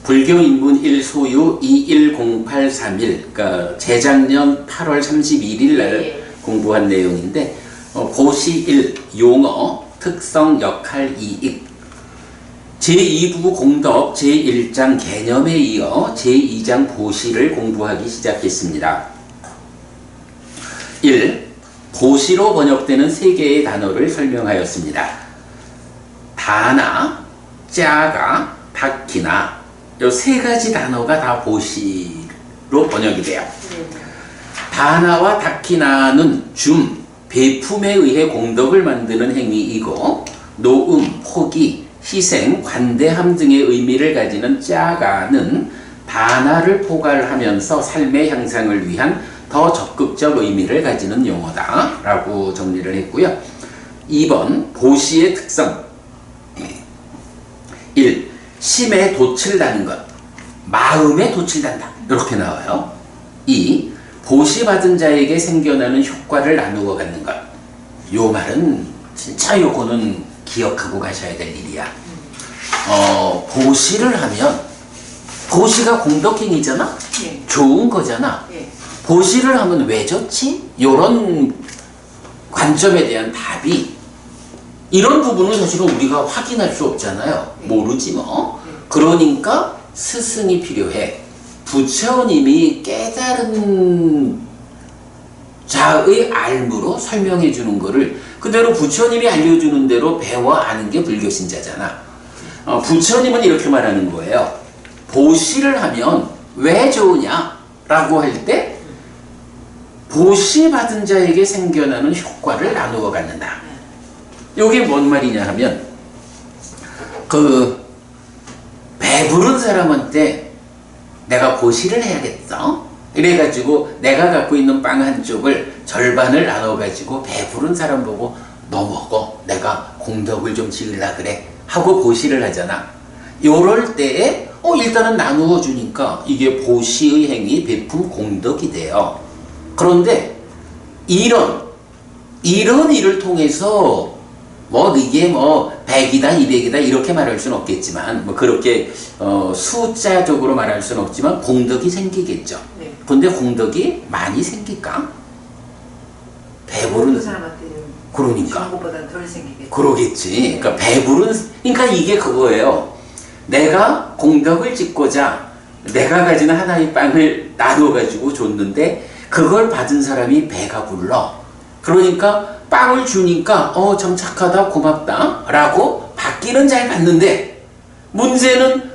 불교 입문 1 소유 210831, 그러니까 재작년 8월 31일 날 공부한 내용인데, 보시 1, 용어, 특성, 역할, 이익. 제2부 공덕 제1장 개념에 이어 제2장 보시를 공부하기 시작했습니다. 1. 보시로 번역되는 3개의 단어를 설명하였습니다. 다나, 짜가, 다키나, 이 3가지 단어가 다 보시로 번역이 돼요. 다나와 다키나는 배품에 의해 공덕을 만드는 행위이고, 노음, 포기, 희생, 관대함 등의 의미를 가지는 짜가는 다나를 포괄하면서 삶의 향상을 위한 더 적극적 의미를 가지는 용어다 라고 정리를 했고요. 2번 보시의 특성 1. 심에 돛을 다는 것, 마음에 돛을 단다 이렇게 나와요. 2. 보시 받은 자에게 생겨나는 효과를 나누어 갖는 것. 요 말은 진짜 요거는 기억하고 가셔야 될 일이야. 보시를 하면 보시가 공덕행위잖아? 좋은 거잖아. 보시를 하면 왜 좋지? 요런 관점에 대한 답이, 이런 부분은 사실은 우리가 확인할 수 없잖아요. 모르지 뭐. 그러니까 스승이 필요해. 부처님이 깨달은 자의 알무로 설명해 주는 거를 그대로 부처님이 알려주는 대로 배워 아는 게 불교 신자잖아. 부처님은 이렇게 말하는 거예요. 보시를 하면 왜 좋으냐? 라고 할 때 보시 받은 자에게 생겨나는 효과를 나누어 갖는다. 이게 뭔 말이냐 하면 그 배부른 사람한테 내가 보시를 해야겠어. 이래가지고 내가 갖고 있는 빵 한쪽을 절반을 나눠가지고 배부른 사람 보고 너 먹어. 내가 공덕을 좀 지으려 그래. 하고 보시를 하잖아. 요럴 때에 일단은 나누어 주니까 이게 보시의 행위, 베품 공덕이 돼요. 그런데 이런 일을 통해서 이게 100이다 200이다 이렇게 말할 수는 없겠지만 그렇게 숫자적으로 말할 수는 없지만 공덕이 생기겠죠. 네. 근데 공덕이 많이 생길까? 배부른 사람한테는 그러니까 것보다는 덜 생기겠죠. 그러겠지. 그러니까 그러니까 이게 그거예요. 내가 공덕을 짓고자 내가 가진 하나의 빵을 나누어 가지고 줬는데 그걸 받은 사람이 배가 불러. 그러니까 빵을 주니까 참 착하다 고맙다 라고 받기는 잘 받는데 문제는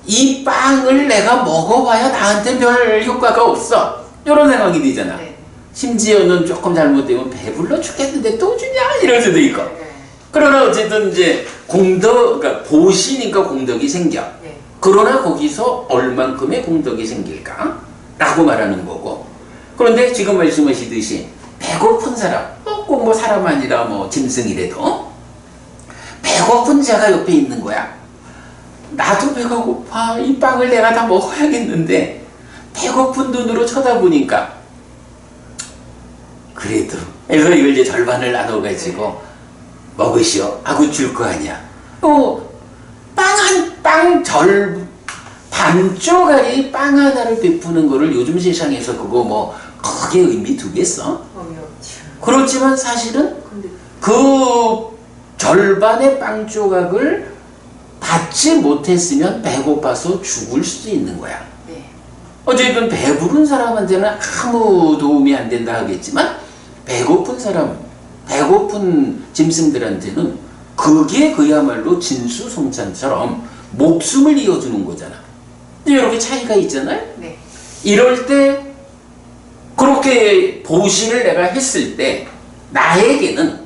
이 빵을 내가 먹어봐야 나한테 별 효과가 없어. 이런 상황이 되잖아. 네. 심지어는 조금 잘못되면 배불러 죽겠는데 또 주냐 이럴 수도 있고. 네. 그러나 어쨌든 이제 그러니까 보시니까 공덕이 생겨. 네. 그러나 거기서 얼만큼의 공덕이 생길까? 라고 말하는 거고. 그런데 지금 말씀하시듯이 배고픈 사람, 꼭 사람 아니라 짐승이라도 배고픈 자가 옆에 있는 거야. 나도 배가 고파. 이 빵을 내가 다 먹어야겠는데 배고픈 눈으로 쳐다보니까 그래도 그래서 이걸 이제 절반을 나눠가지고 먹으시오 하고 줄 거 아니야. 반쪼가리 빵 하나를 베푸는 거를 요즘 세상에서 그거 크게 의미 두겠어? 그렇지만 사실은 근데 그 절반의 빵 조각을 받지 못했으면 배고파서 죽을 수도 있는 거야. 네. 어쨌든 배부른 사람한테는 아무 도움이 안 된다 하겠지만 배고픈 짐승들한테는 그게 그야말로 진수성찬처럼 목숨을 이어주는 거잖아. 이렇게 차이가 있잖아요. 네. 이럴 때 그렇게 보시를 내가 했을 때 나에게는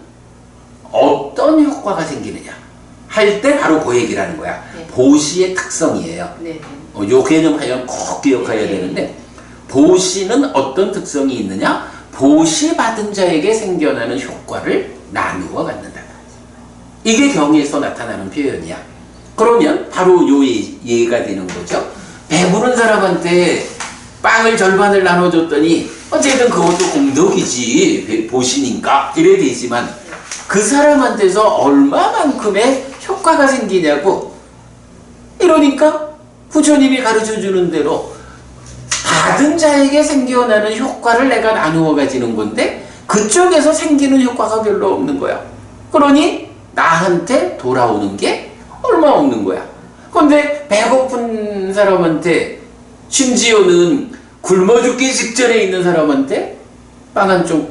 어떤 효과가 생기느냐 할 때 바로 그 얘기를 하는 거야. 네. 보시의 특성이에요. 네. 요 개념 하여간 꼭 기억해야 네. 되는데 보시는 어떤 특성이 있느냐? 보시 받은 자에게 생겨나는 효과를 나누어 갖는다. 이게 경에서 나타나는 표현이야. 그러면 바로 요 예가 되는 거죠. 배부른 사람한테 빵을 절반을 나눠줬더니 어쨌든 그것도 공덕이지 보시니까 이래 되지만 그 사람한테서 얼마만큼의 효과가 생기냐고. 이러니까 부처님이 가르쳐주는 대로 받은 자에게 생겨나는 효과를 내가 나누어 가지는 건데 그쪽에서 생기는 효과가 별로 없는 거야. 그러니 나한테 돌아오는 게 얼마 없는 거야. 근데 배고픈 사람한테 심지어는 굶어 죽기 직전에 있는 사람한테 빵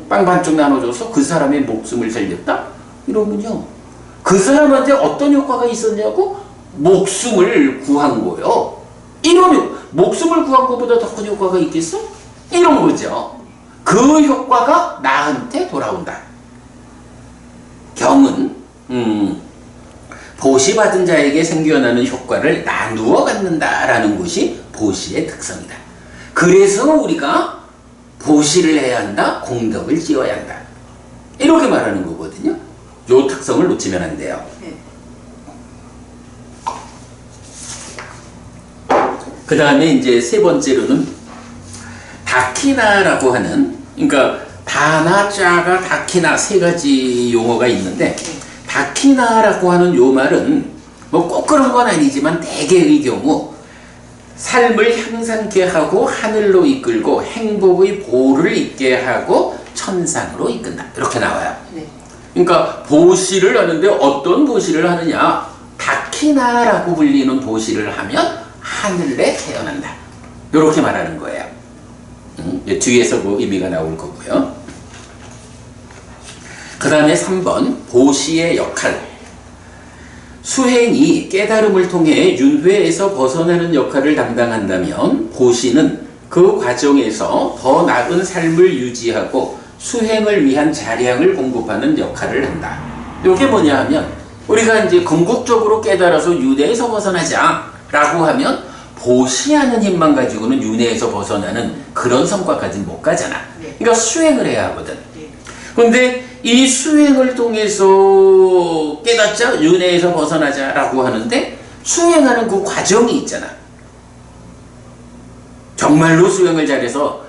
반쪽 나눠줘서 그 사람의 목숨을 살렸다? 이러면요. 그 사람한테 어떤 효과가 있었냐고? 목숨을 구한 거요. 이러면 목숨을 구한 것보다 더 큰 효과가 있겠어? 이런 거죠. 그 효과가 나한테 돌아온다. 경은 보시받은 자에게 생겨나는 효과를 나누어 갖는다라는 것이 보시의 특성이다. 그래서 우리가 보시를 해야 한다, 공덕을 지어야 한다. 이렇게 말하는 거거든요. 요 특성을 놓치면 안 돼요. 네. 그 다음에 이제 세 번째로는 다키나라고 하는, 그러니까 다나, 짜가, 다키나 세 가지 용어가 있는데 다키나라고 하는 요 말은 뭐 꼭 그런 건 아니지만 대개의 경우 삶을 향상케 하고 하늘로 이끌고 행복의 보를 있게 하고 천상으로 이끈다. 이렇게 나와요. 네. 그러니까 보시를 하는데 어떤 보시를 하느냐? 다키나라고 불리는 보시를 하면 하늘에 태어난다. 이렇게 말하는 거예요. 뒤에서 그 의미가 나올 거고요. 그 다음에 3번 보시의 역할. 수행이 깨달음을 통해 윤회에서 벗어나는 역할을 담당한다면 보시는 그 과정에서 더 나은 삶을 유지하고 수행을 위한 자량을 공급하는 역할을 한다. 이게 뭐냐 하면 우리가 이제 궁극적으로 깨달아서 윤회에서 벗어나자 라고 하면 보시하는 힘만 가지고는 윤회에서 벗어나는 그런 성과까지는 못 가잖아. 네. 그러니까 수행을 해야 하거든. 네. 그런데 이 수행을 통해서 깨닫자, 윤회에서 벗어나자라고 하는데 수행하는 그 과정이 있잖아. 정말로 수행을 잘해서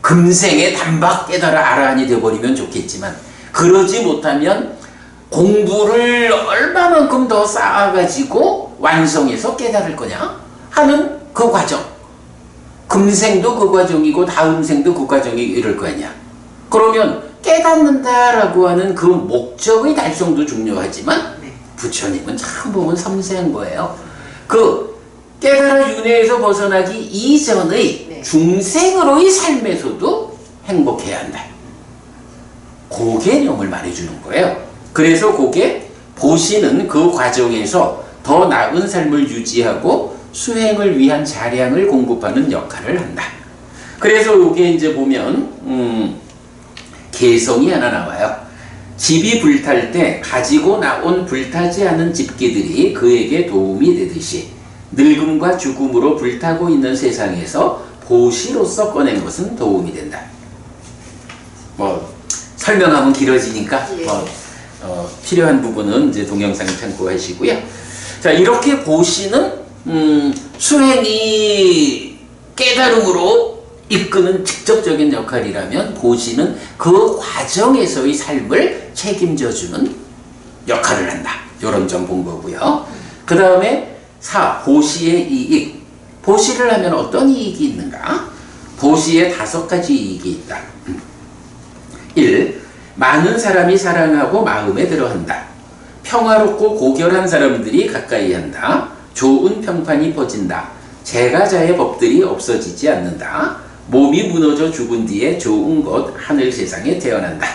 금생에 단박 깨달아 아라한이 되어버리면 좋겠지만 그러지 못하면 공부를 얼마만큼 더 쌓아가지고 완성해서 깨달을 거냐 하는 그 과정. 금생도 그 과정이고 다음 생도 그 과정이 이럴 거 아니야. 그러면 깨닫는다라고 하는 그 목적의 달성도 중요하지만 네. 부처님은 참 보면 섬세한 거예요. 그 깨달아 윤회에서 벗어나기 이전의 네. 중생으로의 삶에서도 행복해야 한다. 그 개념을 말해주는 거예요. 그래서 그게 보시는 그 과정에서 더 나은 삶을 유지하고 수행을 위한 자량을 공급하는 역할을 한다. 그래서 이게 이제 보면 개성이 하나 나와요. 집이 불탈 때 가지고 나온 불타지 않은 집기들이 그에게 도움이 되듯이 늙음과 죽음으로 불타고 있는 세상에서 보시로서 꺼낸 것은 도움이 된다. 뭐 설명하면 길어지니까 예. 필요한 부분은 이제 동영상 참고하시고요. 자, 이렇게 보시는 수행이 깨달음으로 이끄는 직접적인 역할이라면 보시는 그 과정에서의 삶을 책임져주는 역할을 한다. 이런 점 본 거고요. 그 다음에 4. 보시의 이익. 보시를 하면 어떤 이익이 있는가? 보시에 5가지 이익이 있다. 1. 많은 사람이 사랑하고 마음에 들어한다. 평화롭고 고결한 사람들이 가까이 한다. 좋은 평판이 퍼진다. 제가자의 법들이 없어지지 않는다. 몸이 무너져 죽은 뒤에 좋은 것 하늘 세상에 태어난다.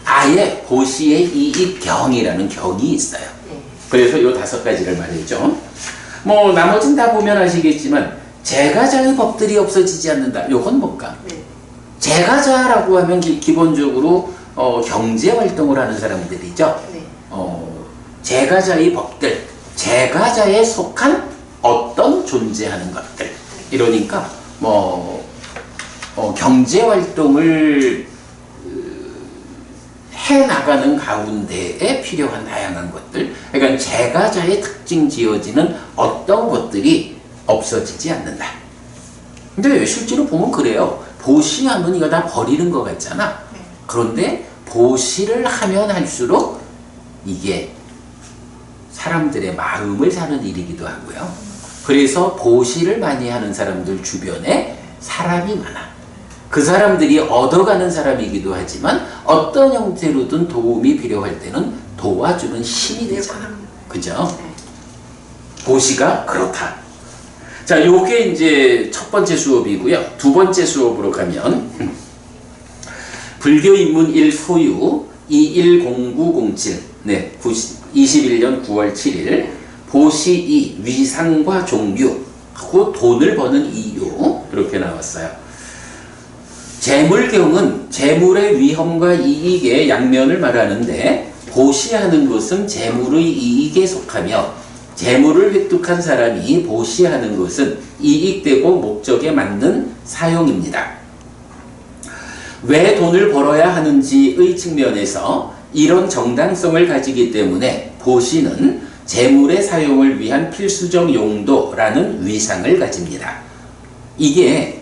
아예 보시의 이익경이라는 경이 있어요. 그래서 이 5가지를 말했죠. 뭐 나머진 다 보면 아시겠지만 제가자의 법들이 없어지지 않는다. 요건 뭘까? 네. 제가자라고 하면 기본적으로 경제활동을 하는 사람들이죠. 네. 제가자의 법들, 제가자에 속한 어떤 존재하는 것들. 이러니까 경제활동을 해나가는 가운데에 필요한 다양한 것들, 그러니까 제가자의 특징 지어지는 어떤 것들이 없어지지 않는다. 근데 실제로 보면 그래요. 보시하면 이거 다 버리는 것 같잖아. 네. 그런데 보시를 하면 할수록 이게 사람들의 마음을 사는 일이기도 하고요. 그래서 보시를 많이 하는 사람들 주변에 사람이 많아. 그 사람들이 얻어가는 사람이기도 하지만 어떤 형태로든 도움이 필요할 때는 도와주는 힘이 되잖아. 그죠? 보시가 그렇다. 자, 요게 이제 첫 번째 수업이고요. 두 번째 수업으로 가면 불교 인문 1 소유 210907 네, 21년 9월 7일 보시 2 위상과 종류 하고 돈을 버는 이유 이렇게 나왔어요. 재물경은 재물의 위험과 이익의 양면을 말하는데 보시하는 것은 재물의 이익에 속하며 재물을 획득한 사람이 보시하는 것은 이익되고 목적에 맞는 사용입니다. 왜 돈을 벌어야 하는지의 측면에서 이런 정당성을 가지기 때문에 보시는 재물의 사용을 위한 필수적 용도라는 위상을 가집니다. 이게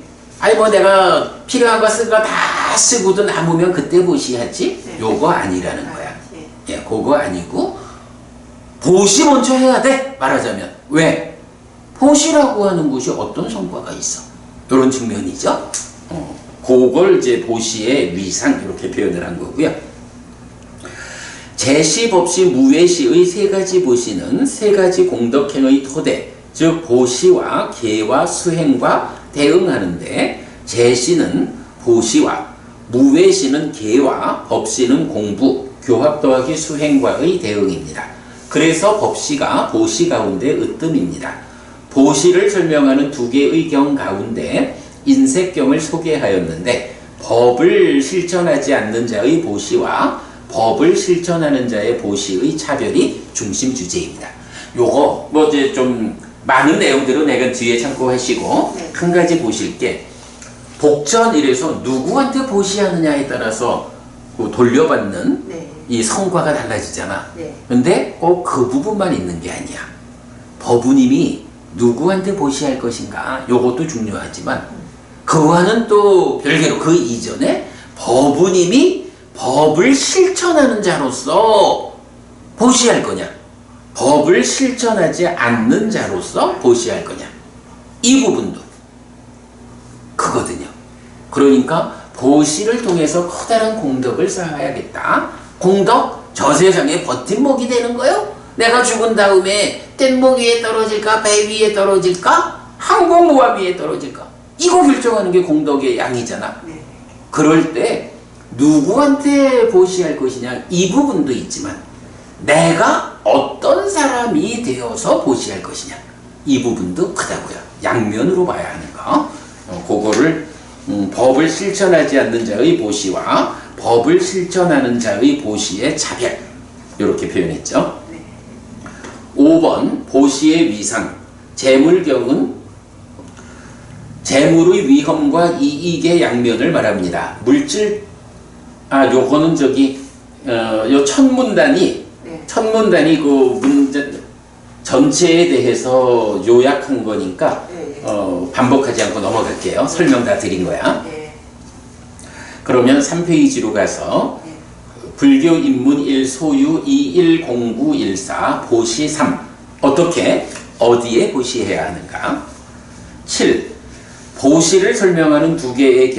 내가 필요한 거 쓸 거 다 쓰고도 남으면 그때 보시하지? 네. 요거 아니라는 거야. 네. 예, 그거 아니고 보시 먼저 해야 돼. 말하자면 왜? 보시라고 하는 것이 어떤 성과가 있어? 이런 측면이죠. 그걸 이제 보시의 위상 이렇게 표현을 한 거고요. 제시, 법시, 무외시의 3가지 보시는 3가지 공덕행의 토대, 즉 보시와 계와 수행과 대응하는데 제시는 보시와 무외시는 계와 법시는 공부, 교합 더하기 수행과의 대응입니다. 그래서 법시가 보시 가운데 으뜸입니다. 보시를 설명하는 2개의 경 가운데 인색경을 소개하였는데 법을 실천하지 않는 자의 보시와 법을 실천하는 자의 보시의 차별이 중심 주제입니다. 요거 이제 좀 많은 내용들은 내가 뒤에 참고하시고 네. 한 가지 보실 게 복전 이래서 누구한테 보시하느냐에 따라서 그 돌려받는 네. 이 성과가 달라지잖아. 네. 근데 꼭 그 부분만 있는 게 아니야. 법우님이 누구한테 보시할 것인가 요것도 중요하지만 그와는 또 별개로 그 이전에 법우님이 법을 실천하는 자로서 보시할 거냐, 법을 실천하지 않는 자로서 보시할 거냐, 이 부분도 크거든요. 그러니까 보시를 통해서 커다란 공덕을 쌓아야겠다. 공덕? 저 세상에 버팀목이 되는 거요? 내가 죽은 다음에 뗏목 위에 떨어질까, 배 위에 떨어질까, 항공모함 위에 떨어질까, 이거 결정하는 게 공덕의 양이잖아. 네. 그럴 때 누구한테 보시할 것이냐, 이 부분도 있지만 내가 어떤 사람이 되어서 보시할 것이냐, 이 부분도 크다고요. 양면으로 봐야 하는 거. 그거를 법을 실천하지 않는 자의 보시와 법을 실천하는 자의 보시의 차별, 이렇게 표현했죠. 네. 5번 보시의 위상. 재물경은 재물의 위험과 이익의 양면을 말합니다. 물질, 요거는 요 천문단이 네. 그 문제 전체에 대해서 요약한 거니까 네. 반복하지 않고 넘어갈게요. 설명 다 드린 거야. 네. 그러면 3페이지로 가서 네. 불교 입문 1 소유 2 1 공부 1 4 보시 3 어떻게 어디에 보시해야 하는가. 7 보시를 설명하는 두 개의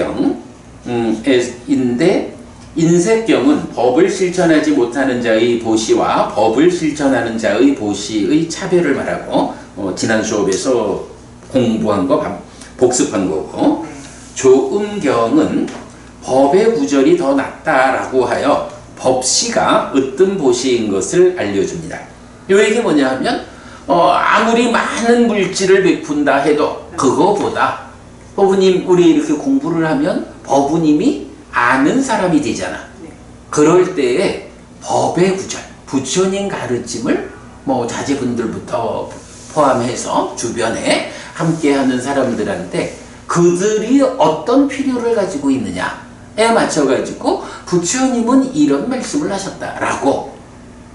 경인데 인색경은 법을 실천하지 못하는 자의 보시와 법을 실천하는 자의 보시의 차별을 말하고 지난 수업에서 공부한 거 복습한 거고, 네. 조음경은 법의 구절이 더 낫다라고 하여 법시가 으뜸 보시인 것을 알려줍니다. 요 얘기 뭐냐 하면 아무리 많은 물질을 베푼다 해도 그거보다 법우님, 우리 이렇게 공부를 하면 법우님이 아는 사람이 되잖아. 네. 그럴 때에 법의 구절, 부처님 가르침을 자제분들부터 포함해서 주변에 함께하는 사람들한테 그들이 어떤 필요를 가지고 있느냐에 맞춰가지고 부처님은 이런 말씀을 하셨다라고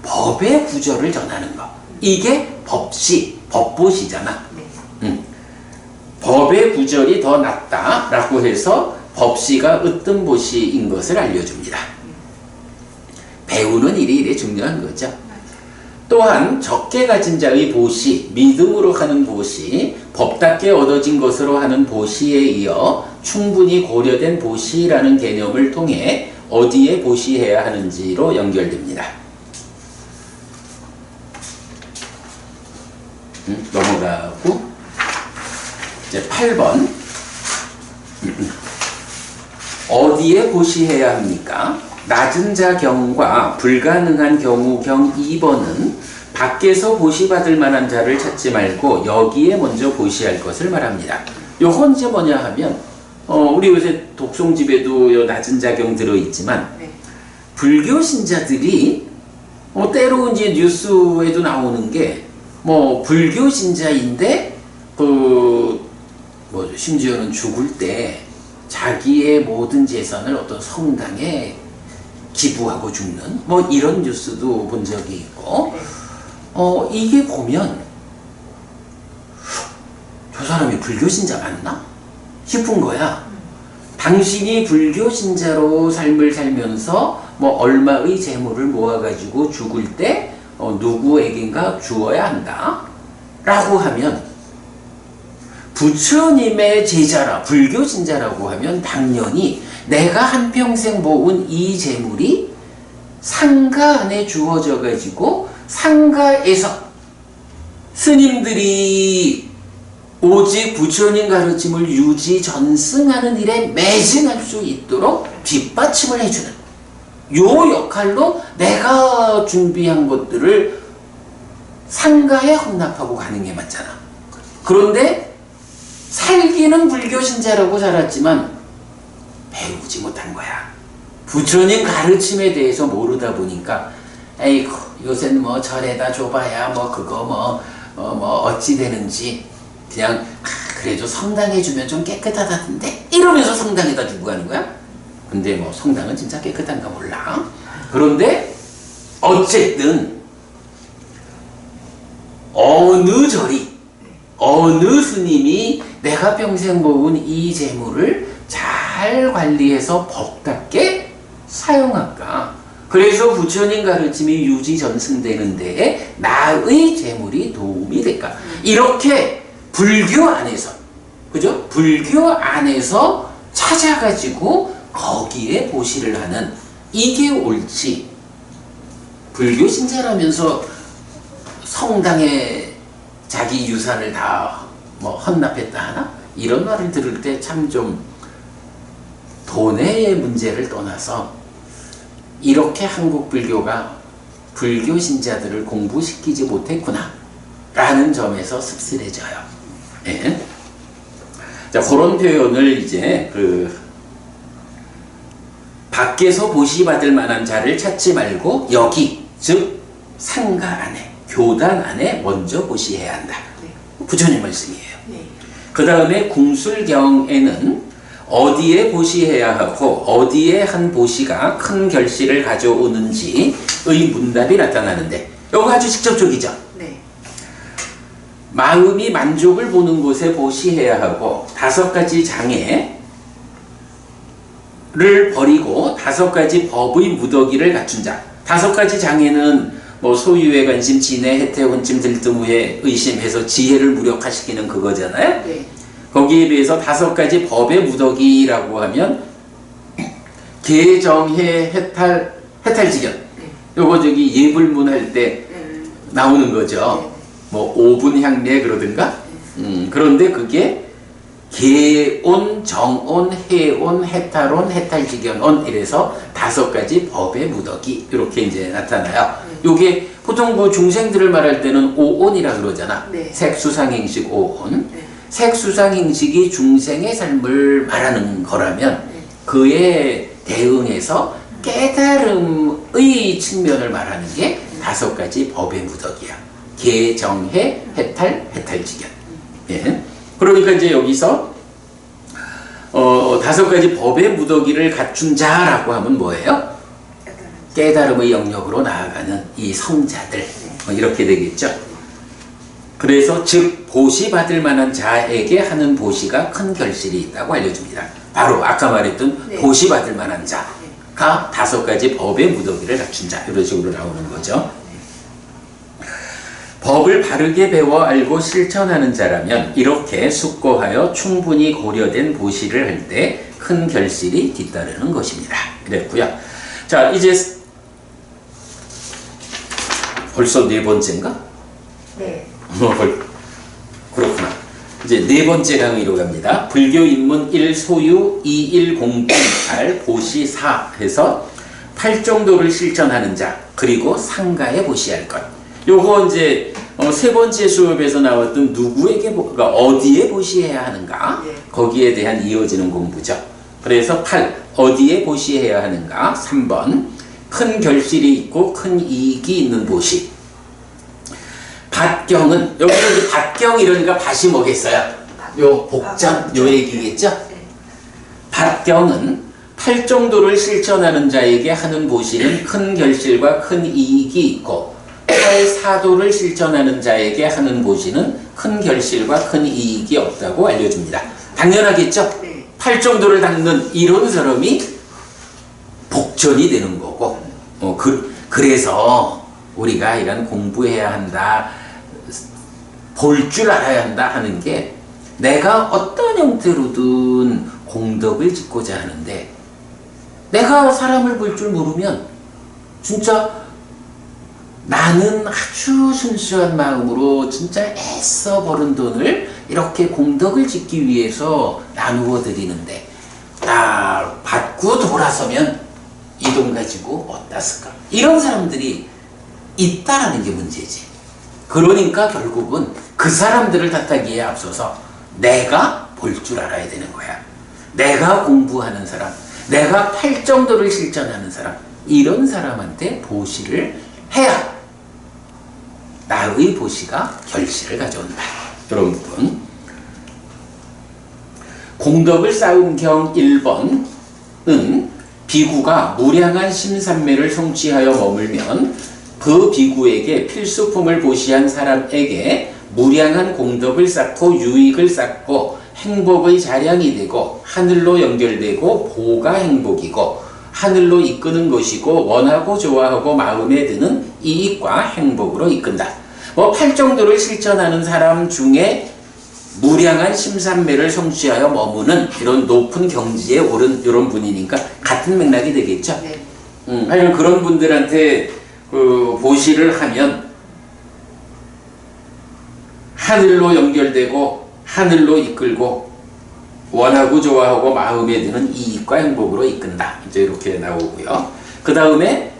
법의 구절을 전하는 거. 이게 법시, 법보시잖아. 네. 법의 구절이 더 낫다라고 해서 법시가 으뜸보시인 것을 알려줍니다. 배우는 일이 이래 중요한 거죠. 또한 적게 가진 자의 보시, 믿음으로 하는 보시, 법답게 얻어진 것으로 하는 보시에 이어 충분히 고려된 보시라는 개념을 통해 어디에 보시해야 하는지로 연결됩니다. 넘어가고 이제 8번 어디에 보시해야 합니까? 낮은 자 경과 불가능한 경우 경 2번은 밖에서 보시받을 만한 자를 찾지 말고 여기에 먼저 보시할 것을 말합니다. 요건 이제 뭐냐 하면 우리 요새 독송집에도 요 낮은 자 경 들어있지만 네. 불교 신자들이 때로 이제 뉴스에도 나오는 게 불교 신자인데 심지어는 죽을 때 자기의 모든 재산을 어떤 성당에 기부하고 죽는 이런 뉴스도 본 적이 있고, 이게 보면 저 사람이 불교 신자 맞나 싶은 거야. 당신이 불교 신자로 삶을 살면서 얼마의 재물을 모아가지고 죽을 때 누구에겐가 주어야 한다 라고 하면, 부처님의 제자라 불교 신자라고 하면 당연히 내가 한평생 모은 이 재물이 상가 안에 주어져 가지고 상가에서 스님들이 오직 부처님 가르침을 유지 전승하는 일에 매진할 수 있도록 뒷받침을 해주는 요 역할로 내가 준비한 것들을 상가에 헌납하고 가는 게 맞잖아. 그런데 살기는 불교 신자라고 살았지만 배우지 못한 거야. 부처님 가르침에 대해서 모르다 보니까 에이구 요새는 절에다 줘봐야 그거 뭐 어찌 되는지 그냥 그래도 성당에 주면 좀 깨끗하다던데 이러면서 성당에다 주고 가는 거야. 근데 뭐 성당은 진짜 깨끗한가 몰라. 그런데 어쨌든 어느 절이 어느 스님이 내가 평생 모은 이 재물을 잘 관리해서 복답게 사용할까. 그래서 부처님 가르침이 유지전승되는 데에 나의 재물이 도움이 될까. 이렇게 불교 안에서, 그죠? 불교 안에서 찾아가지고 거기에 보시를 하는, 이게 옳지. 불교 신자라면서 성당에 자기 유산을 다 뭐 헌납했다 하나? 이런 말을 들을 때 참 좀 돈의 문제를 떠나서 이렇게 한국 불교가 불교 신자들을 공부시키지 못했구나 라는 점에서 씁쓸해져요. 예. 자, 그런 표현을 이제 밖에서 보시받을 만한 자를 찾지 말고 여기, 즉 상가 안에, 교단 안에 먼저 보시해야 한다. 네. 부처님 말씀이에요. 네. 그 다음에 궁술경에는 어디에 보시해야 하고 어디에 한 보시가 큰 결실을 가져오는지의 문답이 나타나는데 이거 아주 직접적이죠. 네. 마음이 만족을 보는 곳에 보시해야 하고 5가지 장애를 버리고 5가지 법의 무더기를 갖춘 자. 5가지 장애는 뭐 소유의 관심, 진해, 혜택, 혼침, 들뜸후에 의심해서 지혜를 무력화시키는 그거잖아요. 네. 거기에 비해서 5가지 법의 무더기라고 하면 계정해, 해탈지견. 네. 요거 저기 예불문 할 때 나오는 거죠. 뭐 오분향례 그러든가. 그런데 그게 계온, 정온, 해온, 해탈온, 해탈지견온 이래서 5가지 법의 무더기 이렇게 이제 나타나요. 요게 보통 뭐 중생들을 말할 때는 오온이라 그러잖아. 네. 색수상행식 오온. 네. 색수상행식이 중생의 삶을 말하는 거라면 그에 대응해서 깨달음의 측면을 말하는 게 5가지 법의 무더기야. 계정해, 해탈, 해탈지견. 예. 그러니까 이제 여기서 5가지 법의 무더기를 갖춘 자라고 하면 뭐예요? 깨달음의 영역으로 나아가는 이 성자들. 이렇게 되겠죠. 그래서 즉 보시 받을 만한 자에게 하는 보시가 큰 결실이 있다고 알려줍니다. 바로 아까 말했던 네. 보시 받을 만한 자가 5가지 법의 무더기를 갖춘 자 이런 식으로 나오는 거죠. 법을 바르게 배워 알고 실천하는 자라면 이렇게 숙고하여 충분히 고려된 보시를 할 때 큰 결실이 뒤따르는 것입니다. 그랬고요. 자, 이제 벌써 4번째인가? 네. 그렇구나. 이제 4번째 강의로 갑니다. 불교 입문 1 소유 2 1 공부 8 보시 4 해서 8정도를 실천하는 자 그리고 상가에 보시할 것. 요거 이제 3번째 수업에서 나왔던 누구에게 그러니까 어디에 보시해야 하는가 네. 거기에 대한 이어지는 공부죠. 그래서 8 어디에 보시해야 하는가 3번 큰 결실이 있고 큰 이익이 있는 보시. 밭경은 여기는 이제 밭경 이러니까 밭이 뭐겠어요? 요 복장 요 얘기겠죠? 밭경은 8정도를 실천하는 자에게 하는 보시는 큰 결실과 큰 이익이 있고 8사도를 실천하는 자에게 하는 보시는 큰 결실과 큰 이익이 없다고 알려줍니다. 당연하겠죠? 네. 8정도를 닦는 이런 사람이 복전이 되는 거고 그래서 우리가 이런 공부해야 한다 볼 줄 알아야 한다 하는 게 내가 어떤 형태로든 공덕을 짓고자 하는데 내가 사람을 볼 줄 모르면 진짜 나는 아주 순수한 마음으로 진짜 애써 벌은 돈을 이렇게 공덕을 짓기 위해서 나누어 드리는데 받고 돌아서면 이 돈 가지고 어디다 쓸까? 이런 사람들이 있다라는 게 문제지. 그러니까 결국은 그 사람들을 탓하기에 앞서서 내가 볼 줄 알아야 되는 거야. 내가 공부하는 사람, 내가 8정도를 실천하는 사람, 이런 사람한테 보시를 해야 나의 보시가 결실을 가져온다. 이런 부분. 공덕을 쌓은 경 1번은 비구가 무량한 심산매를 성취하여 머물면 그 비구에게 필수품을 보시한 사람에게 무량한 공덕을 쌓고 유익을 쌓고 행복의 자량이 되고 하늘로 연결되고 보가 행복이고 하늘로 이끄는 것이고 원하고 좋아하고 마음에 드는 이익과 행복으로 이끈다. 팔정도를 실천하는 사람 중에 무량한 심산매를 성취하여 머무는 이런 높은 경지에 오른 이런 분이니까 같은 맥락이 되겠죠. 네. 하여간 그런 분들한테 그 보시를 하면 하늘로 연결되고 하늘로 이끌고 원하고 좋아하고 마음에 드는 이익과 행복으로 이끈다. 이제 이렇게 나오고요. 그 다음에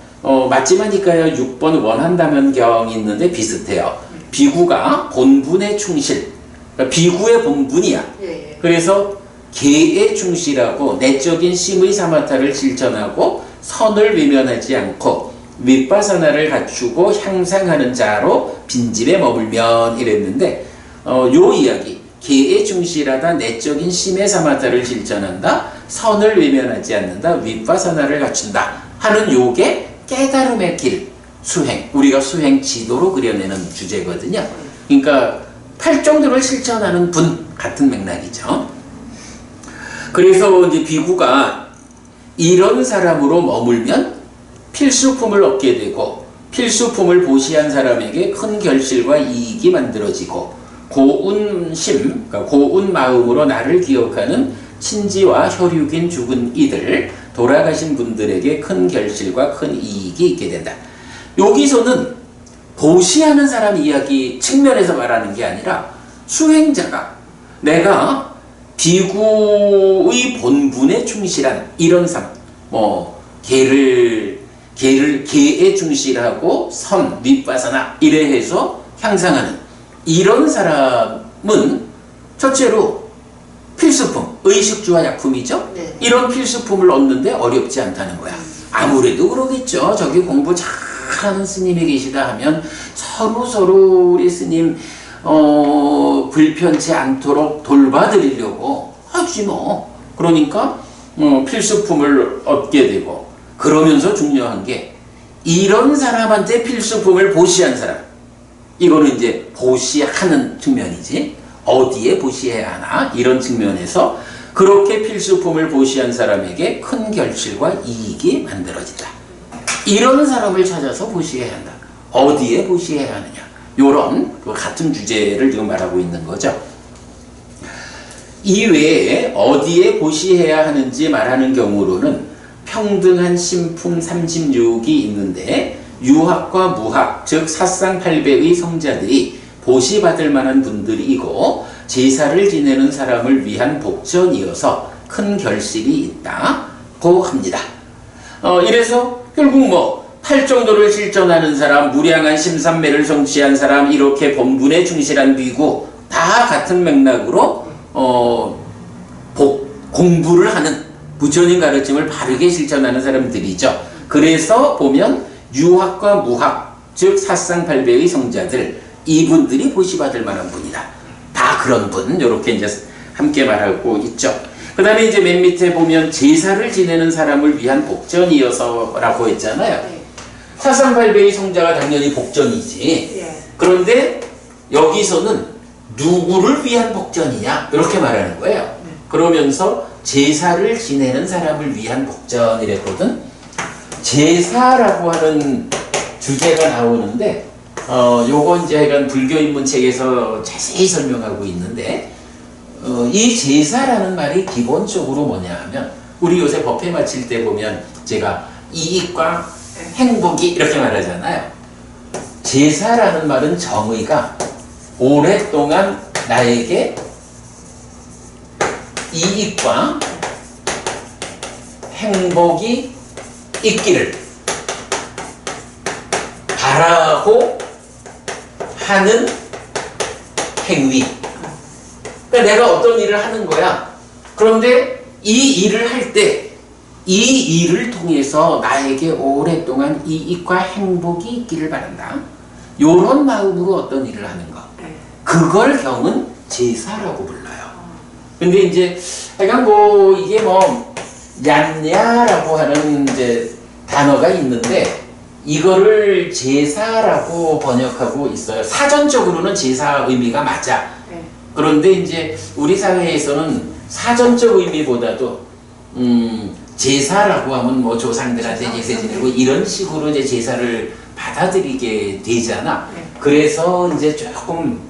맞지마니까요 6번 원한다면 경이 있는데 비슷해요. 비구가 본분에 충실. 그러니까 비구의 본분이야. 예. 그래서 계에 충실하고 내적인 심의 사마타를 실천하고 선을 외면하지 않고 윗바사나를 갖추고 향상하는 자로 빈집에 머물면 이랬는데 요 이야기 계에 충실하다 내적인 심의 사마타를 실천한다 선을 외면하지 않는다 윗바사나를 갖춘다 하는 요게 깨달음의 길 수행 우리가 수행 지도로 그려내는 주제거든요. 그러니까 팔정도를 실천하는 분 같은 맥락이죠. 그래서 이제 비구가 이런 사람으로 머물면 필수품을 얻게 되고 필수품을 보시한 사람에게 큰 결실과 이익이 만들어지고 고운심, 그러니까 고운 마음으로 나를 기억하는 친지와 혈육인 죽은 이들, 돌아가신 분들에게 큰 결실과 큰 이익이 있게 된다. 여기서는 보시하는 사람 이야기 측면에서 말하는 게 아니라 수행자가 내가 비구의 본분에 충실한 이런 삶, 계에 충실하고 선, 윗바사나 이래 해서 향상하는 이런 사람은 첫째로 필수품, 의식주와 약품이죠. 네. 이런 필수품을 얻는데 어렵지 않다는 거야. 아무래도 그러겠죠. 저기 공부 잘하는 스님이 계시다 하면 서로 우리 스님 불편치 않도록 돌봐드리려고 하지 뭐. 그러니까 필수품을 얻게 되고 그러면서 중요한 게 이런 사람한테 필수품을 보시한 사람 이거는 이제 보시하는 측면이지 어디에 보시해야 하나 이런 측면에서 그렇게 필수품을 보시한 사람에게 큰 결실과 이익이 만들어진다. 이런 사람을 찾아서 보시해야 한다. 어디에 보시해야 하느냐 요런 같은 주제를 지금 말하고 있는 거죠. 이외에 어디에 보시해야 하는지 말하는 경우로는 평등한 신품 36이 있는데 유학과 무학 즉 사상팔배의 성자들이 보시받을 만한 분들이고 제사를 지내는 사람을 위한 복전이어서 큰 결실이 있다고 합니다. 이래서 결국 팔정도를 실천하는 사람, 무량한 심산매를 성취한 사람, 이렇게 본분에 충실한 비구 다 같은 맥락으로 공부를 하는 부처님 가르침을 바르게 실천하는 사람들이죠. 그래서 보면 유학과 무학 즉 사상팔배의 성자들 이분들이 보시받을 만한 분이다. 다 그런 분 이렇게 이제 함께 말하고 있죠. 그 다음에 이제 맨 밑에 보면 제사를 지내는 사람을 위한 복전이어서라고 했잖아요. 네. 사상팔배의 성자가 당연히 복전이지. 예. 그런데 여기서는 누구를 위한 복전이냐 이렇게 말하는 거예요. 그러면서 제사를 지내는 사람을 위한 복전이랬거든. 제사라고 하는 주제가 나오는데 요건 이제 약간 불교 입문책에서 자세히 설명하고 있는데 이 제사라는 말이 기본적으로 뭐냐 하면 우리 요새 법회 마칠 때 보면 제가 이익과 행복이 이렇게 말하잖아요. 제사라는 말은 정의가 오랫동안 나에게 이익과 행복이 있기를 바라고 하는 행위. 그러니까 내가 어떤 일을 하는 거야. 그런데 이 일을 할 때 이 일을 통해서 나에게 오랫동안 이익과 행복이 있기를 바란다. 요런 마음으로 어떤 일을 하는 거. 네. 그걸 경은 제사라고 불러요. 근데 이제 약간 뭐 이게 뭐 얀냐라고 하는 이제 단어가 있는데 이거를 제사라고 번역하고 있어요. 사전적으로는 제사 의미가 맞아. 네. 그런데 이제 우리 사회에서는 사전적 의미보다도 제사라고 하면 뭐 조상들한테 제사 지내고 이런 식으로 이제 제사를 받아들이게 되잖아. 네. 그래서 이제 조금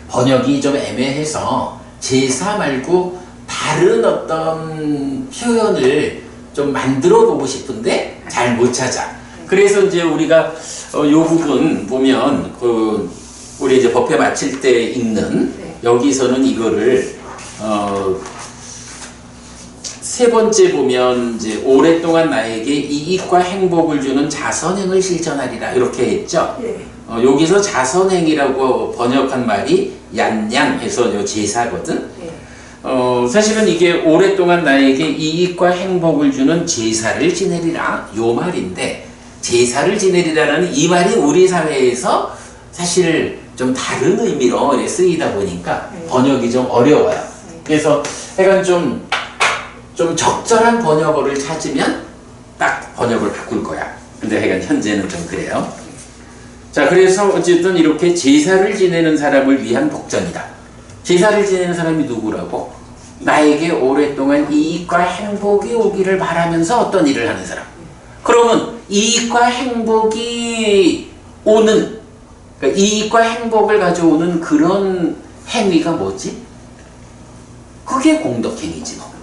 번역이 좀 애매해서 제사 말고 다른 어떤 표현을 좀 만들어 보고 싶은데 잘 못 찾아. 그래서 이제 우리가 요 부분 보면 우리 이제 법회 마칠 때 읽는 네. 여기서는 이거를 세 번째 보면 이제 오랫동안 나에게 이익과 행복을 주는 자선행을 실천하리라 이렇게 했죠. 예. 여기서 자선행이라고 번역한 말이 얀양해서 요 제사거든. 예. 사실은 이게 오랫동안 나에게 이익과 행복을 주는 제사를 지내리라 요 말인데 제사를 지내리라는 이 말이 우리 사회에서 사실 좀 다른 의미로 이렇게 쓰이다 보니까 네. 번역이 좀 어려워요. 네. 그래서 약간 좀 적절한 번역어를 찾으면 딱 번역을 바꿀 거야. 근데 약간 현재는 좀 그래요. 자, 그래서 어쨌든 이렇게 제사를 지내는 사람을 위한 복전이다. 제사를 지내는 사람이 누구라고? 나에게 오랫동안 이익과 행복이 오기를 바라면서 어떤 일을 하는 사람. 그러면 이익과 행복이 오는, 그러니까 이익과 행복을 가져오는 그런 행위가 뭐지? 그게 공덕행위지 뭐.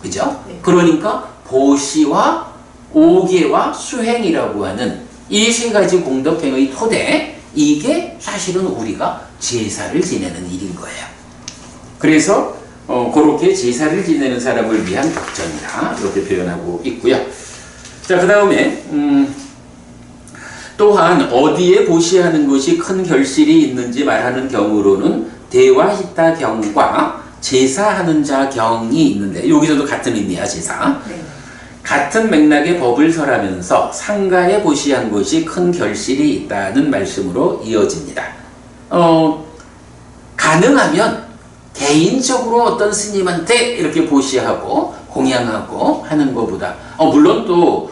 그죠? 네. 그러니까 보시와 오계와 수행이라고 하는 이 세 가지 공덕행의 토대, 이게 사실은 우리가 제사를 지내는 일인 거예요. 그래서 그렇게 제사를 지내는 사람을 위한 복전이다 이렇게 표현하고 있고요. 자, 그 다음에 또한 어디에 보시하는 것이 큰 결실이 있는지 말하는 경우로는 대화히타 경과 제사하는 자 경이 있는데 여기서도 같은 의미야. 제사. 네. 같은 맥락의 법을 설하면서 상가에 보시한 것이 큰 결실이 있다는 말씀으로 이어집니다. 가능하면 개인적으로 어떤 스님한테 이렇게 보시하고 공양하고 하는 것보다 물론 또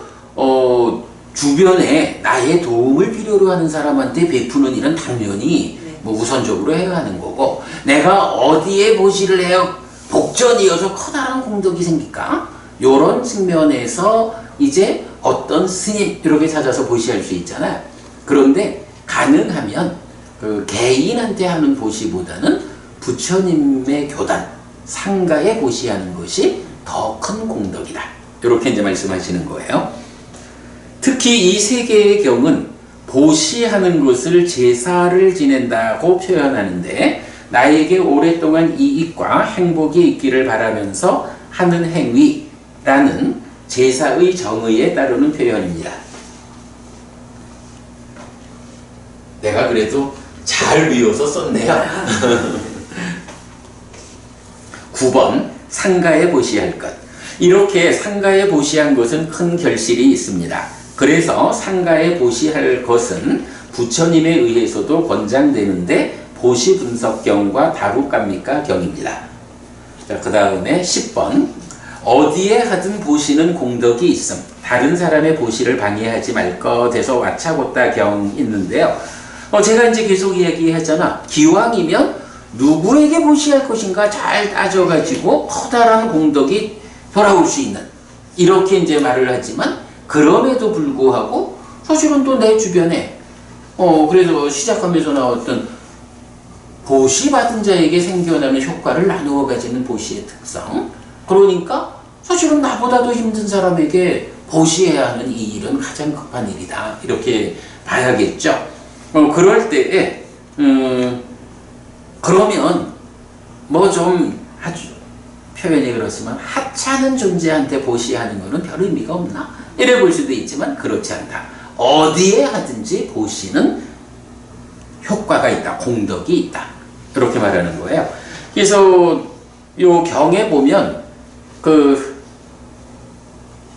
주변에 나의 도움을 필요로 하는 사람한테 베푸는 일은 당연히 뭐 우선적으로 해야 하는 거고, 내가 어디에 보시를 해야 복전이어서 커다란 공덕이 생길까? 요런 측면에서 이제 어떤 스님 이렇게 찾아서 보시할 수 있잖아요. 그런데 가능하면 그 개인한테 하는 보시보다는 부처님의 교단, 상가에 보시하는 것이 더 큰 공덕이다. 이렇게 이제 말씀하시는 거예요. 특히 이 세 개의 경은 보시하는 것을 제사를 지낸다고 표현하는데 나에게 오랫동안 이익과 행복이 있기를 바라면서 하는 행위라는 제사의 정의에 따르는 표현입니다. 내가 그래도 잘 외워서 썼네요. 9번 상가에 보시할 것. 이렇게 상가에 보시한 것은 큰 결실이 있습니다. 그래서 상가에 보시할 것은 부처님에 의해서도 권장되는데 보시 분석경과 다루깝니까 경입니다. 자, 그 다음에 10번 어디에 하든 보시는 공덕이 있음. 다른 사람의 보시를 방해하지 말 것에서 와차고따 경 있는데요. 제가 이제 계속 이야기하잖아. 기왕이면 누구에게 보시할 것인가 잘 따져가지고 커다란 공덕이 돌아올 수 있는, 이렇게 이제 말을 하지만 그럼에도 불구하고 사실은 또 내 주변에 그래서 시작하면서 나왔던 보시 받은 자에게 생겨나는 효과를 나누어 가지는 보시의 특성. 그러니까 사실은 나보다도 힘든 사람에게 보시해야 하는 이 일은 가장 급한 일이다. 이렇게 봐야겠죠. 그럴 때에 그러면 뭐 좀 아주 표현이 그렇지만 하찮은 존재한테 보시하는 것은 별 의미가 없나? 이래 볼 수도 있지만 그렇지 않다. 어디에 하든지 보시는 효과가 있다. 공덕이 있다. 그렇게 말하는 거예요. 그래서 요 경에 보면 그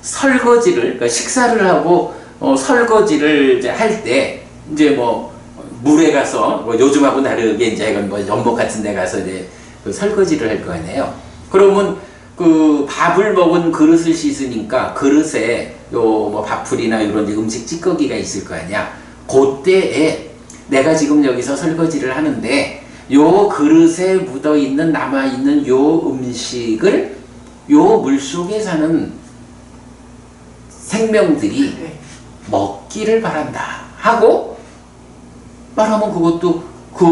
설거지를, 그러니까 식사를 하고 설거지를 이제 할 때 이제 뭐 물에 가서 뭐 요즘하고 다르게 이제 이건 뭐 연못 같은 데 가서 이제 그 설거지를 할 거 아니에요. 그러면 그 밥을 먹은 그릇을 씻으니까 그릇에 요 뭐 밥풀이나 이런 이제 음식 찌꺼기가 있을 거 아니야. 그때에 내가 지금 여기서 설거지를 하는데 요 그릇에 묻어 있는 남아 있는 요 음식을 요 물속에 사는 생명들이 네. 먹기를 바란다 하고 말하면 그것도 그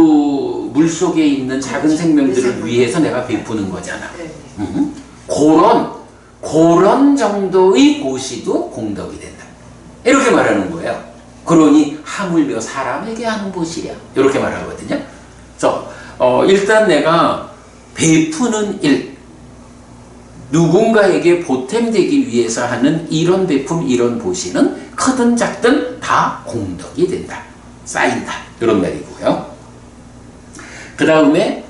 물속에 있는 작은 생명들을 위해서 내가 베푸는 거잖아. 네. 그런 정도의 보시도 공덕이 된다. 이렇게 말하는 거예요. 그러니 하물며 사람에게 하는 보시랴. 이렇게 말하거든요. 그래서 일단 내가 베푸는 일, 누군가에게 보탬되기 위해서 하는 이런 베품, 이런 보시는 크든 작든 다 공덕이 된다. 쌓인다. 이런 말이고요. 그 다음에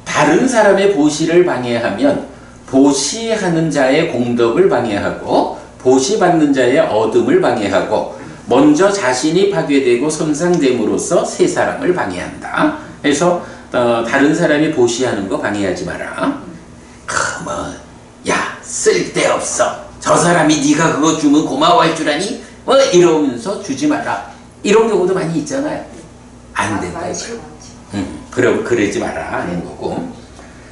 다른 사람의 보시를 방해하면 보시하는 자의 공덕을 방해하고 보시받는 자의 얻음을 방해하고 먼저 자신이 파괴되고 손상됨으로써 새 사람을 방해한다. 그래서 다른 사람이 보시하는 거 방해하지 마라. 야 쓸데없어. 저 사람이 네가 그거 주면 고마워할 줄 아니? 이러면서 주지 마라. 이런 경우도 많이 있잖아요. 안 된다. 그럼 그러지 마라 하는 거고.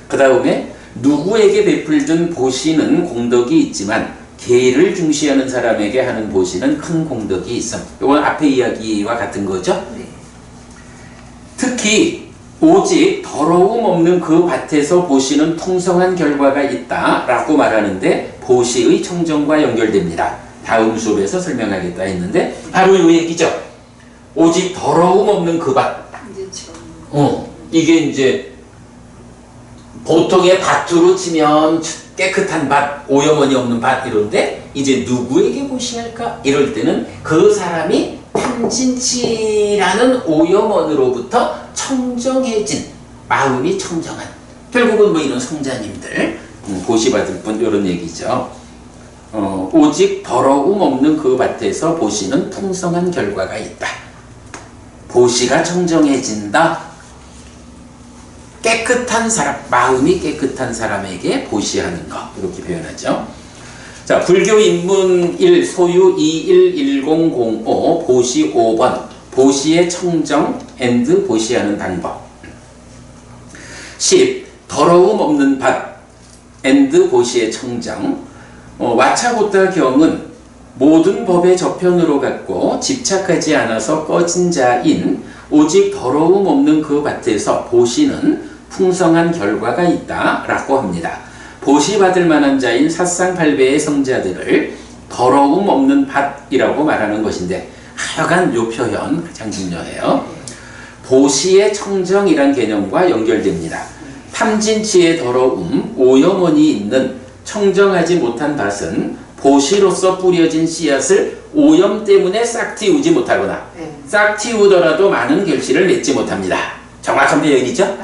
그 다음에 누구에게 베풀든 보시는 공덕이 있지만 개를 중시하는 사람에게 하는 보시는 큰 공덕이 있음. 이건 앞에 이야기와 같은 거죠. 네. 특히 오직 더러움 없는 그 밭에서 보시는 풍성한 결과가 있다라고 말하는데 보시의 청정과 연결됩니다. 다음 수업에서 설명하겠다 했는데 바로 이 얘기죠. 오직 더러움 없는 그 밭. 이게 이제 보통의 밭으로 치면 깨끗한 밭, 오염원이 없는 밭 이런데 이제 누구에게 보시할까? 이럴 때는 그 사람이 탐진치라는 오염원으로부터 청정해진 마음이 청정한 결국은 뭐 이런 성자님들 보시받을 분 이런 얘기죠. 오직 더러움 없는 그 밭에서 보시는 풍성한 결과가 있다. 보시가 청정해진다. 깨끗한 사람, 마음이 깨끗한 사람에게 보시하는 것 이렇게 표현하죠. 자, 불교 인문 1 소유 211005 보시 5번 보시의 청정 앤드 보시하는 방법 10. 더러움 없는 밭 앤드 보시의 청정 와차고타 경은 모든 법의 저편으로 갖고 집착하지 않아서 꺼진 자인 오직 더러움 없는 그 밭에서 보시는 풍성한 결과가 있다 라고 합니다. 보시받을 만한 자인 사상팔배의 성자들을 더러움 없는 밭이라고 말하는 것인데 하여간 요 표현 가장 중요해요. 보시의 청정이란 개념과 연결됩니다. 탐진치의 더러움, 오염원이 있는 청정하지 못한 밭은 보시로서 뿌려진 씨앗을 오염 때문에 싹 틔우지 못하거나 싹 틔우더라도 많은 결실을 맺지 못합니다. 정확한 표현이죠?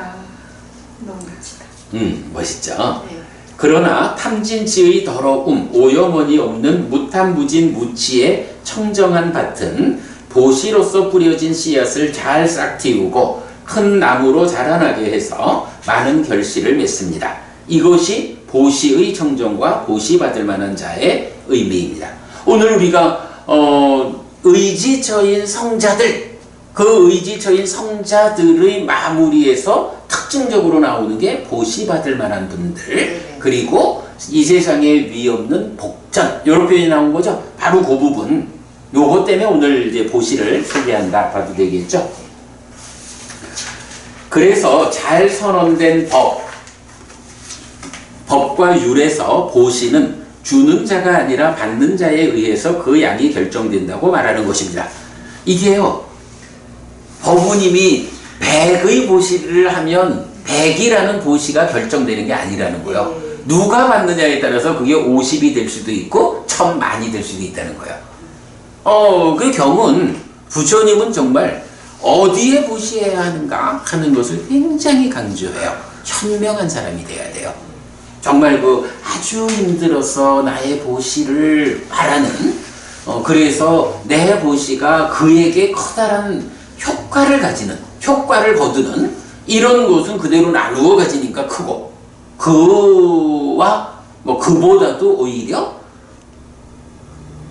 너무 멋지다. 멋있죠? 네. 그러나 탐진치의 더러움, 오염원이 없는 무탐무진 무치의 청정한 밭은 보시로서 뿌려진 씨앗을 잘 싹 틔우고 큰 나무로 자라나게 해서 많은 결실을 맺습니다. 이것이 보시의 청정과 보시받을 만한 자의 의미입니다. 오늘 우리가 의지처인 성자들, 그 의지처인 성자들의 마무리에서 특징적으로 나오는 게 보시받을 만한 분들, 그리고 이 세상에 위 없는 복전, 이런 표현이 나온 거죠. 바로 그 부분, 요거 때문에 오늘 이제 보시를 소개한다 봐도 되겠죠. 그래서 잘 선언된 법과 율에서 보시는 주는 자가 아니라 받는 자에 의해서 그 양이 결정된다고 말하는 것입니다. 이게요, 법무님이 100의 보시를 하면 100이라는 보시가 결정되는 게 아니라는 거예요. 누가 받느냐에 따라서 그게 50이 될 수도 있고 1000만이 될 수도 있다는 거예요. 그 경은 부처님은 정말 어디에 보시해야 하는가 하는 것을 굉장히 강조해요. 현명한 사람이 돼야 돼요. 정말 그 아주 힘들어서 나의 보시를 바라는 그래서 내 보시가 그에게 커다란 효과를 거두는 이런 것은 그대로 나누어 가지니까 크고, 그와 그보다도 오히려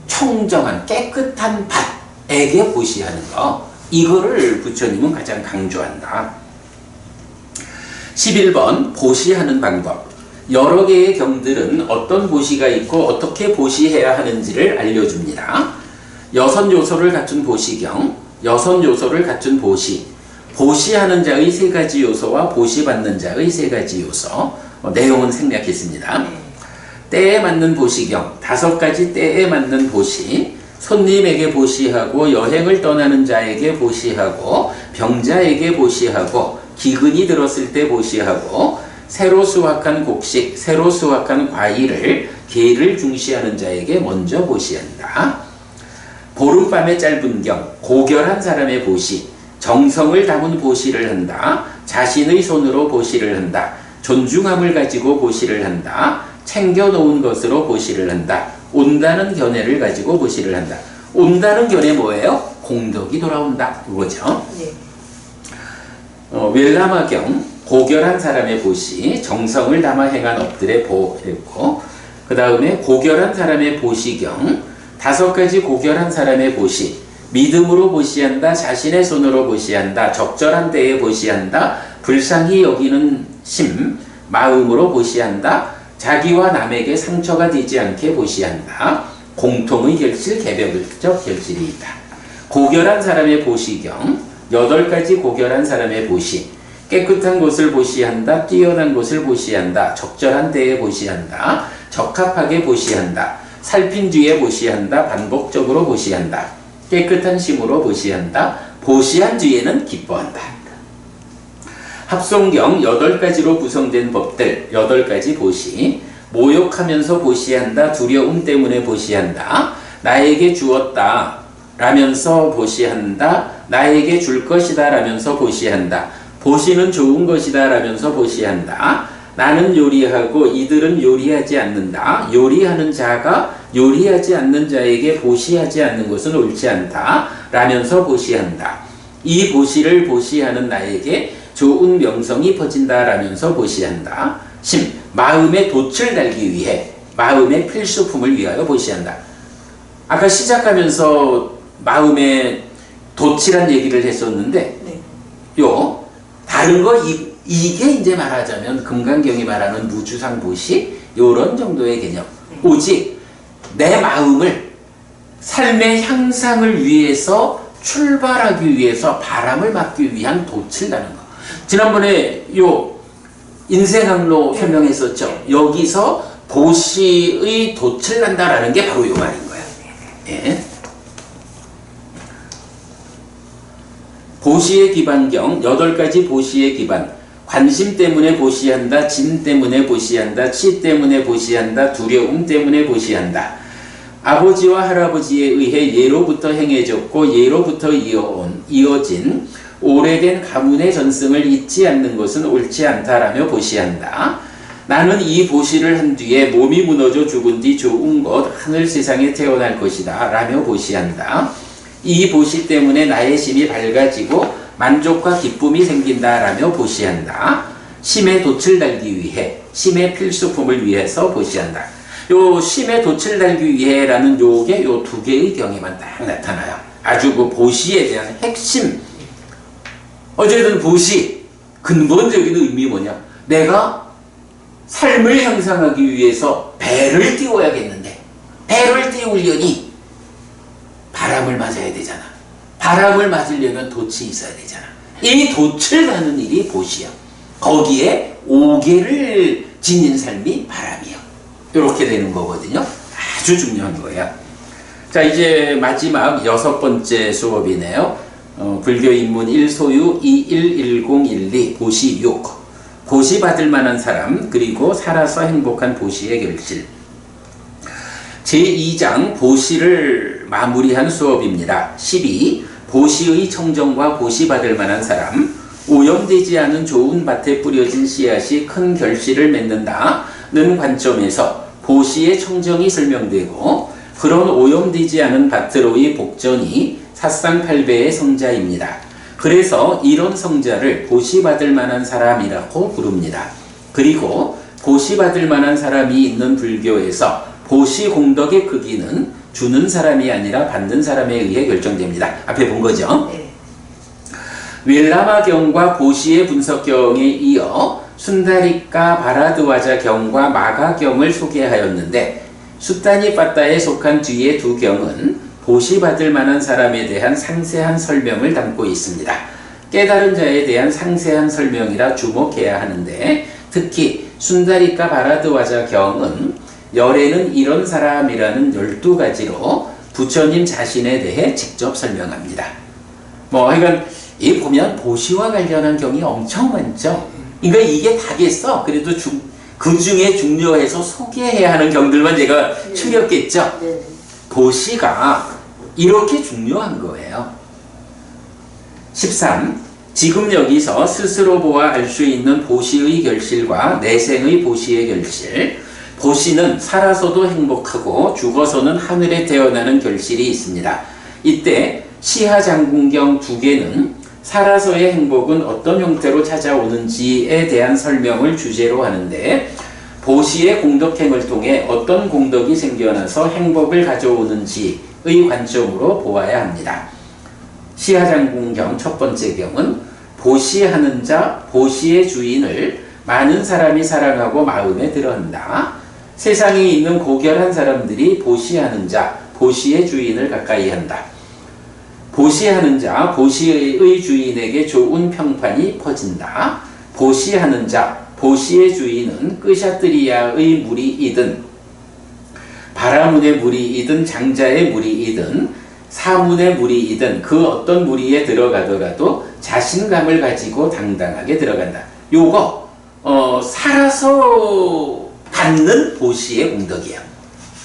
청정한 깨끗한 밭에게 보시하는 거, 이거를 부처님은 가장 강조한다. 11번 보시하는 방법. 여러 개의 경들은 어떤 보시가 있고 어떻게 보시해야 하는지를 알려줍니다. 6요소를 갖춘 보시경, 6요소를 갖춘 보시, 보시하는 자의 3가지 요소와 보시받는 자의 3가지 요소, 내용은 생략했습니다. 때에 맞는 보시경, 5가지 때에 맞는 보시, 손님에게 보시하고 여행을 떠나는 자에게 보시하고 병자에게 보시하고 기근이 들었을 때 보시하고 새로 수확한 곡식, 새로 수확한 과일을 계를 중시하는 자에게 먼저 보시한다. 보름밤의 짧은 경, 고결한 사람의 보시, 정성을 담은 보시를 한다. 자신의 손으로 보시를 한다. 존중함을 가지고 보시를 한다. 챙겨놓은 것으로 보시를 한다. 온다는 견해를 가지고 보시를 한다. 온다는 견해 뭐예요? 공덕이 돌아온다. 이거죠. 네. 웰라마경, 고결한 사람의 보시, 정성을 담아 행한 업들의 보했고, 그 다음에 고결한 사람의 보시경, 5가지 고결한 사람의 보시, 믿음으로 보시한다, 자신의 손으로 보시한다, 적절한 때에 보시한다, 불쌍히 여기는 심, 마음으로 보시한다, 자기와 남에게 상처가 되지 않게 보시한다, 공통의 결실, 개별적 결실이 있다. 고결한 사람의 보시경, 8가지 고결한 사람의 보시, 깨끗한 곳을 보시한다, 뛰어난 곳을 보시한다, 적절한 때에 보시한다, 적합하게 보시한다, 살핀 뒤에 보시한다, 반복적으로 보시한다, 깨끗한 심으로 보시한다, 보시한 뒤에는 기뻐한다. 합송경 8가지로 구성된 법들, 8가지 보시, 모욕하면서 보시한다, 두려움 때문에 보시한다, 나에게 주었다 라면서 보시한다, 나에게 줄 것이다 라면서 보시한다, 보시는 좋은 것이다 라면서 보시한다, 나는 요리하고 이들은 요리하지 않는다, 요리하는 자가 요리하지 않는 자에게 보시하지 않는 것은 옳지 않다 라면서 보시한다, 이 보시를 보시하는 나에게 좋은 명성이 퍼진다 라면서 보시한다. 심, 마음의 돛을 달기 위해 마음의 필수품을 위하여 보시한다. 아까 시작하면서 마음의 돛이란 얘기를 했었는데, 네. 다른 거 이게 이제 말하자면 금강경이 말하는 무주상 보시 요런 정도의 개념. 오직 내 마음을 삶의 향상을 위해서 출발하기 위해서 바람을 막기 위한 돛을 다는 거. 지난번에 인생항로 설명했었죠. 여기서 보시의 돛을 난다라는 게 바로 요 말인 거야. 예. 보시의 기반경, 8가지 보시의 기반. 관심 때문에 보시한다, 진 때문에 보시한다, 치 때문에 보시한다, 두려움 때문에 보시한다. 아버지와 할아버지에 의해 예로부터 행해졌고 예로부터 이어진 오래된 가문의 전승을 잊지 않는 것은 옳지 않다라며 보시한다. 나는 이 보시를 한 뒤에 몸이 무너져 죽은 뒤 좋은 것 하늘 세상에 태어날 것이다 라며 보시한다. 이 보시 때문에 나의 심이 밝아지고 만족과 기쁨이 생긴다 라며 보시한다. 심의 돛을 달기 위해, 심의 필수품을 위해서 보시한다. 요 심의 돛을 달기 위해라는 요게 요 2개의 경에만 딱 나타나요. 아주 그 보시에 대한 핵심. 어쨌든 보시, 근본적인 의미 뭐냐? 내가 삶을 향상하기 위해서 배를 띄워야겠는데, 배를 띄우려니 바람을 맞아야 되잖아. 바람을 맞으려면 돛이 있어야 되잖아. 이 돛을 다는 일이 보시야. 거기에 5개를 지닌 삶이 바람이야. 이렇게 되는 거거든요. 아주 중요한 거예요. 자, 이제 마지막 6번째 수업이네요. 불교 입문 1소유 211012 보시 6. 보시 받을 만한 사람, 그리고 살아서 행복한 보시의 결실. 제2장 보시를 마무리한 수업입니다. 12. 보시의 청정과 보시 받을 만한 사람. 오염되지 않은 좋은 밭에 뿌려진 씨앗이 큰 결실을 맺는다는 관점에서 보시의 청정이 설명되고, 그런 오염되지 않은 밭으로의 복전이 사상팔배의 성자입니다. 그래서 이런 성자를 보시받을 만한 사람이라고 부릅니다. 그리고 보시받을 만한 사람이 있는 불교에서 보시 공덕의 크기는 주는 사람이 아니라 받는 사람에 의해 결정됩니다. 앞에 본 거죠? 네. 윌라마경과 보시의 분석경에 이어 순다리까 바라드와자경과 마가경을 소개하였는데 숫다니 빠따에 속한 뒤의 두 경은 보시받을 만한 사람에 대한 상세한 설명을 담고 있습니다. 깨달은 자에 대한 상세한 설명이라 주목해야 하는데 특히 순다리까 바라드와자경은 열에는 이런 사람이라는 12가지로 부처님 자신에 대해 직접 설명합니다. 하여간 이 보면 보시와 관련한 경이 엄청 많죠. 그러니까 이게 다겠어. 그래도 그 중에 중요해서 소개해야 하는 경들만 제가 추렸겠죠. 보시가 이렇게 중요한 거예요. 13. 지금 여기서 스스로 보아 알 수 있는 보시의 결실과 내생의 보시의 결실. 보시는 살아서도 행복하고 죽어서는 하늘에 태어나는 결실이 있습니다. 이때 시하장군경 2개는 살아서의 행복은 어떤 형태로 찾아오는지에 대한 설명을 주제로 하는데 보시의 공덕행을 통해 어떤 공덕이 생겨나서 행복을 가져오는지의 관점으로 보아야 합니다. 시하장군경 첫 번째 경은 보시하는 자, 보시의 주인을 많은 사람이 사랑하고 마음에 들어한다. 세상에 있는 고결한 사람들이 보시하는 자, 보시의 주인을 가까이 한다. 보시하는 자, 보시의 주인에게 좋은 평판이 퍼진다. 보시하는 자, 보시의 주인은 끄샤트리아의 무리이든 바라문의 무리이든 장자의 무리이든 사문의 무리이든 그 어떤 무리에 들어가더라도 자신감을 가지고 당당하게 들어간다. 요거 살아서 받는 보시의 공덕이에요.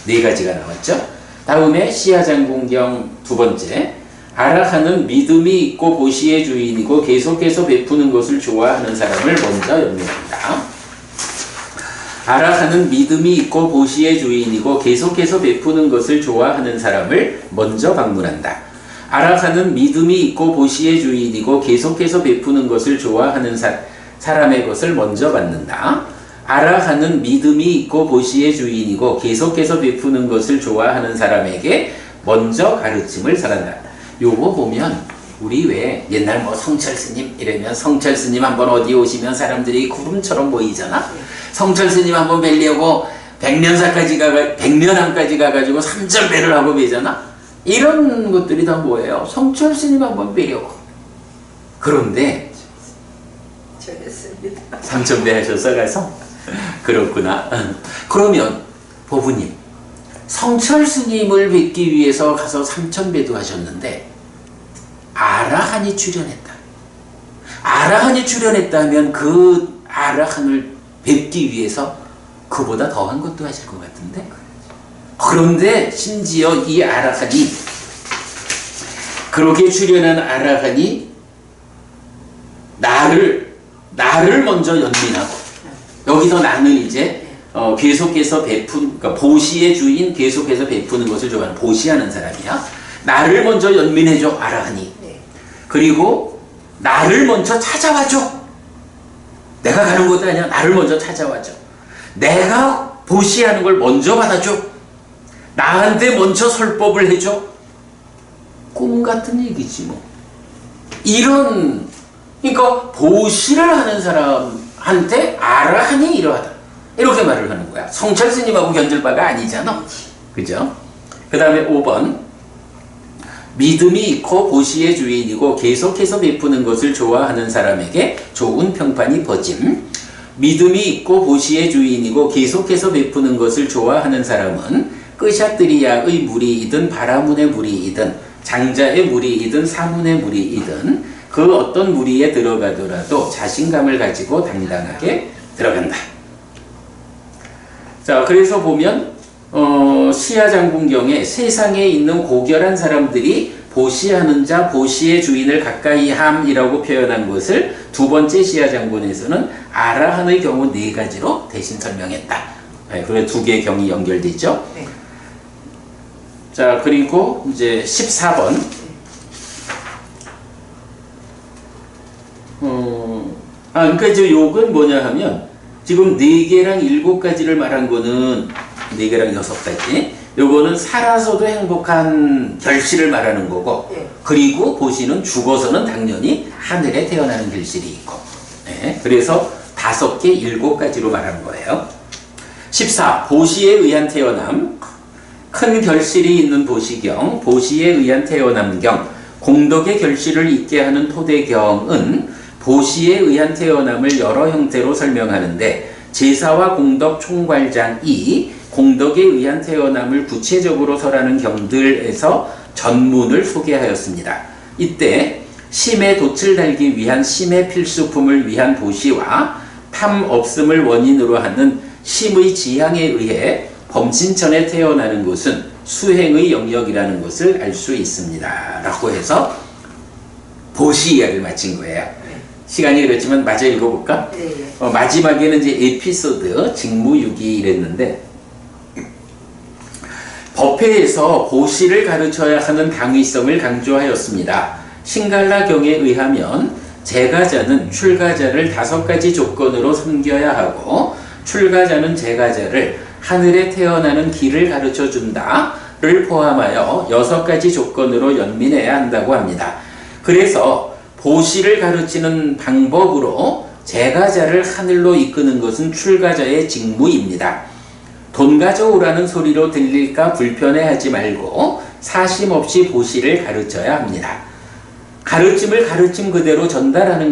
4가지가 나왔죠. 다음에 시하장군경 2번째 아라한은 믿음이 있고 보시의 주인이고 계속해서 베푸는 것을 좋아하는 사람을 먼저 연명한다. 아라한은 믿음이 있고 보시의 주인이고 계속해서 베푸는 것을 좋아하는 사람을 먼저 방문한다. 아라한은 믿음이 있고 보시의 주인이고 계속해서 베푸는 것을 좋아하는 사람의 것을 먼저 받는다. 아라한은 믿음이 있고 보시의 주인이고 계속해서 베푸는 것을 좋아하는 사람에게 먼저 가르침을 전한다. 요거 보면 우리 왜 옛날 성철 스님 이러면 성철 스님 한번 어디 오시면 사람들이 구름처럼 보이잖아. 성철 스님 한번 뵈려고 백년항까지 가가지고 삼천배를 하고 뵈잖아. 이런 것들이 다 뭐예요? 성철 스님 한번 뵈려고. 그런데 저 했습니다. 삼천배 하셔서 가서 그렇구나. 그러면 보부님 성철 스님을 뵙기 위해서 가서 삼천배도 하셨는데 아라한이 출연했다. 아라한이 출연했다면 그 아라한을 뵙기 위해서 그보다 더한 것도 하실 것 같은데 그런데 심지어 이 아라한이 그렇게 출연한 아라한이 나를 먼저 연민하고 여기서 나는 이제 계속해서 그러니까 보시의 주인 계속해서 베푸는 것을 좋아하는 보시하는 사람이야. 나를 먼저 연민해줘 아라한이. 그리고 나를 먼저 찾아와줘. 내가 가는 것도 아니야. 나를 먼저 찾아와줘. 내가 보시하는 걸 먼저 받아줘. 나한테 먼저 설법을 해줘. 꿈 같은 얘기지 뭐. 그러니까 보시를 하는 사람한테 아라한이 이러하다. 이렇게 말을 하는 거야. 성철 스님하고 견줄 바가 아니잖아. 그죠? 그 다음에 5번. 믿음이 있고 보시의 주인이고 계속해서 베푸는 것을 좋아하는 사람에게 좋은 평판이 퍼짐. 믿음이 있고 보시의 주인이고 계속해서 베푸는 것을 좋아하는 사람은 끄샤트리아의 무리이든 바라문의 무리이든 장자의 무리이든 사문의 무리이든 그 어떤 무리에 들어가더라도 자신감을 가지고 당당하게 들어간다. 자, 그래서 보면 시하장군경에 세상에 있는 고결한 사람들이 보시하는 자, 보시의 주인을 가까이 함이라고 표현한 것을 2번째 시하장군에서는 아라한의 경우 4가지로 대신 설명했다. 네, 그래 2개의 경이 연결되죠. 자, 그리고 이제 14번. 그러니까 이제 요건 뭐냐 하면 지금 4개랑 7가지를 말한 거는 4개랑 6가지. 요거는 살아서도 행복한 결실을 말하는 거고, 예. 그리고 보시는 죽어서는 당연히 하늘에 태어나는 결실이 있고, 예. 그래서 5개, 7가지로 말하는 거예요. 14. 보시에 의한 태어남. 큰 결실이 있는 보시경, 보시에 의한 태어남경, 공덕의 결실을 있게 하는 토대경은 보시에 의한 태어남을 여러 형태로 설명하는데 제사와 공덕 총괄장이 공덕에 의한 태어남을 구체적으로 설하는 경들에서 전문을 소개하였습니다. 이때 심의 돛을 달기 위한 심의 필수품을 위한 보시와 탐 없음을 원인으로 하는 심의 지향에 의해 범신천에 태어나는 것은 수행의 영역이라는 것을 알 수 있습니다. 라고 해서 보시 이야기를 마친 거예요. 시간이 그렇지만 마저 읽어볼까? 네. 마지막에는 이제 에피소드 직무유기 이랬는데 법회에서 보시를 가르쳐야 하는 당위성을 강조하였습니다. 신갈라경에 의하면 제가자는 출가자를 5가지 조건으로 섬겨야 하고 출가자는 제가자를 하늘에 태어나는 길을 가르쳐 준다를 포함하여 6가지 조건으로 연민해야 한다고 합니다. 그래서 보시를 가르치는 방법으로 제가자를 하늘로 이끄는 것은 출가자의 직무입니다. 돈 가져오라는 소리로 들릴까 불편해하지 말고 사심 없이 보시를 가르쳐야 합니다. 가르침을 가르침 그대로 전달하는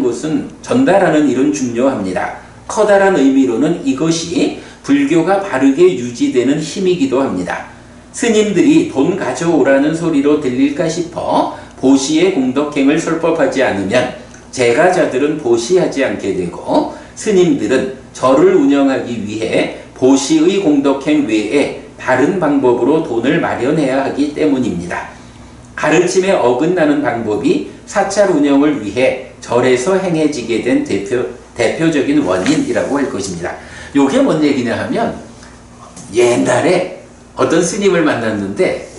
일은 중요합니다. 커다란 의미로는 이것이 불교가 바르게 유지되는 힘이기도 합니다. 스님들이 돈 가져오라는 소리로 들릴까 싶어 보시의 공덕행을 설법하지 않으면 제가자들은 보시하지 않게 되고 스님들은 절을 운영하기 위해 보시의 공덕행 외에 다른 방법으로 돈을 마련해야 하기 때문입니다. 가르침에 어긋나는 방법이 사찰 운영을 위해 절에서 행해지게 된 대표적인 원인이라고 할 것입니다. 요게 뭔 얘기냐 하면 옛날에 어떤 스님을 만났는데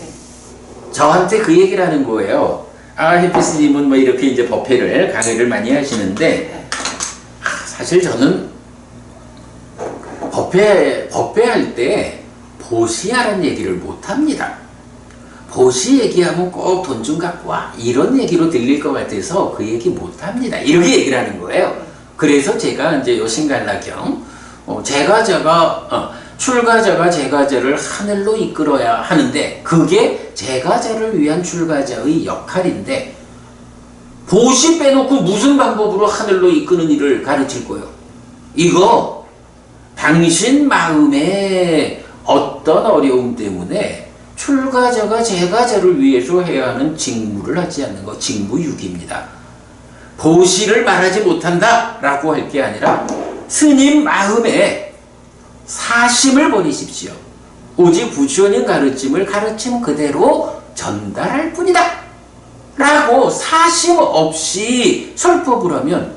저한테 그 얘기를 하는 거예요. 해피 스님은 뭐 이렇게 이제 법회를 강의를 많이 하시는데 사실 저는 법회할 때 보시하라는 얘기를 못 합니다. 보시 얘기하면 꼭 돈 좀 갖고 와 이런 얘기로 들릴 것 같아서 그 얘기 못 합니다. 이렇게 얘기를 하는 거예요. 그래서 제가 이제 요 신갈라경 출가자가 제가자를 하늘로 이끌어야 하는데 그게 제가자를 위한 출가자의 역할인데 보시 빼놓고 무슨 방법으로 하늘로 이끄는 일을 가르칠 거예요? 이거 당신 마음에 어떤 어려움 때문에 출가자가 제가자를 위해서 해야 하는 직무를 하지 않는 거 직무유기입니다. 보시를 말하지 못한다 라고 할 게 아니라 스님 마음에 사심을 버리십시오. 오직 부처님 가르침을 가르침 그대로 전달할 뿐이다 라고 사심 없이 설법을 하면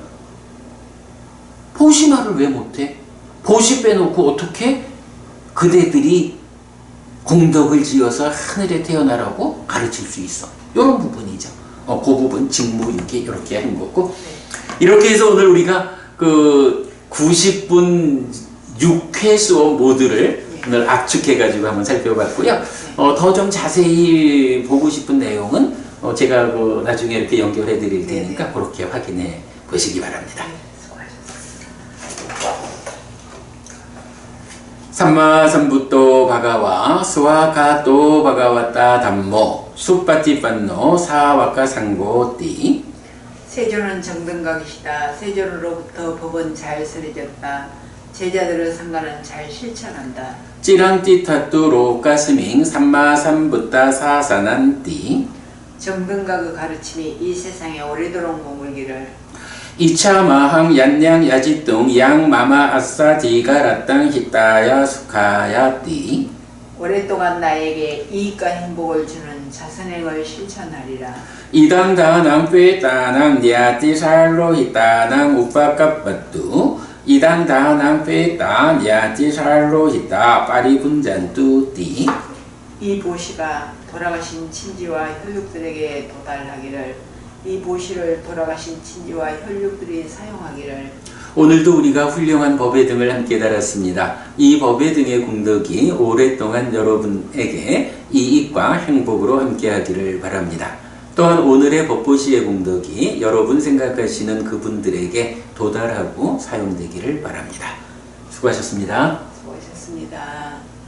보시 말을 왜 못해? 보시 빼놓고 어떻게 그대들이 공덕을 지어서 하늘에 태어나라고 가르칠 수 있어? 이런 부분이죠. 그 부분 직무유기 이렇게 하는 거고 이렇게 해서 오늘 우리가 그 90분 6회 수업 모두를 오늘 압축해가지고 한번 살펴봤고요. 더 좀 자세히 보고 싶은 내용은 제가 그 나중에 이렇게 연결해 드릴 테니까 그렇게 확인해 보시기 바랍니다. 삼마삼부토 바가와 스와가토 바가와타 담모 수파티판노 사와카 상고띠 세조는 정등각이시다. 세조로부터 법은 잘 설해졌다. 제자들의 상관은 잘 실천한다. 찌랑띠타뚜 로까스밍 삼마삼부타 사사난띠 정등각의 가르침이 이 세상에 오래도록 머물기를 이차마항 얀냥 야지뚱 양마마 아싸 디가라땅 히타야 수카야띠 오랫동안 나에게 이익과 행복을 주는 자선행을 실천하리라. 이당다낭 꿰따낭 냐티살로 히타낭 우파깝바뚜 이당다낭 꿰따 냐티살로 히타 파리분잔뚜띠 이 보시가 돌아가신 친지와 혈육들에게 도달하기를, 이 보시를 돌아가신 친지와 혈육들이 사용하기를. 오늘도 우리가 훌륭한 법의 등을 함께 달았습니다. 이 법의 등의 공덕이 오랫동안 여러분에게 이익과 행복으로 함께하기를 바랍니다. 또한 오늘의 법보시의 공덕이 여러분 생각하시는 그분들에게 도달하고 사용되기를 바랍니다. 수고하셨습니다. 수고하셨습니다.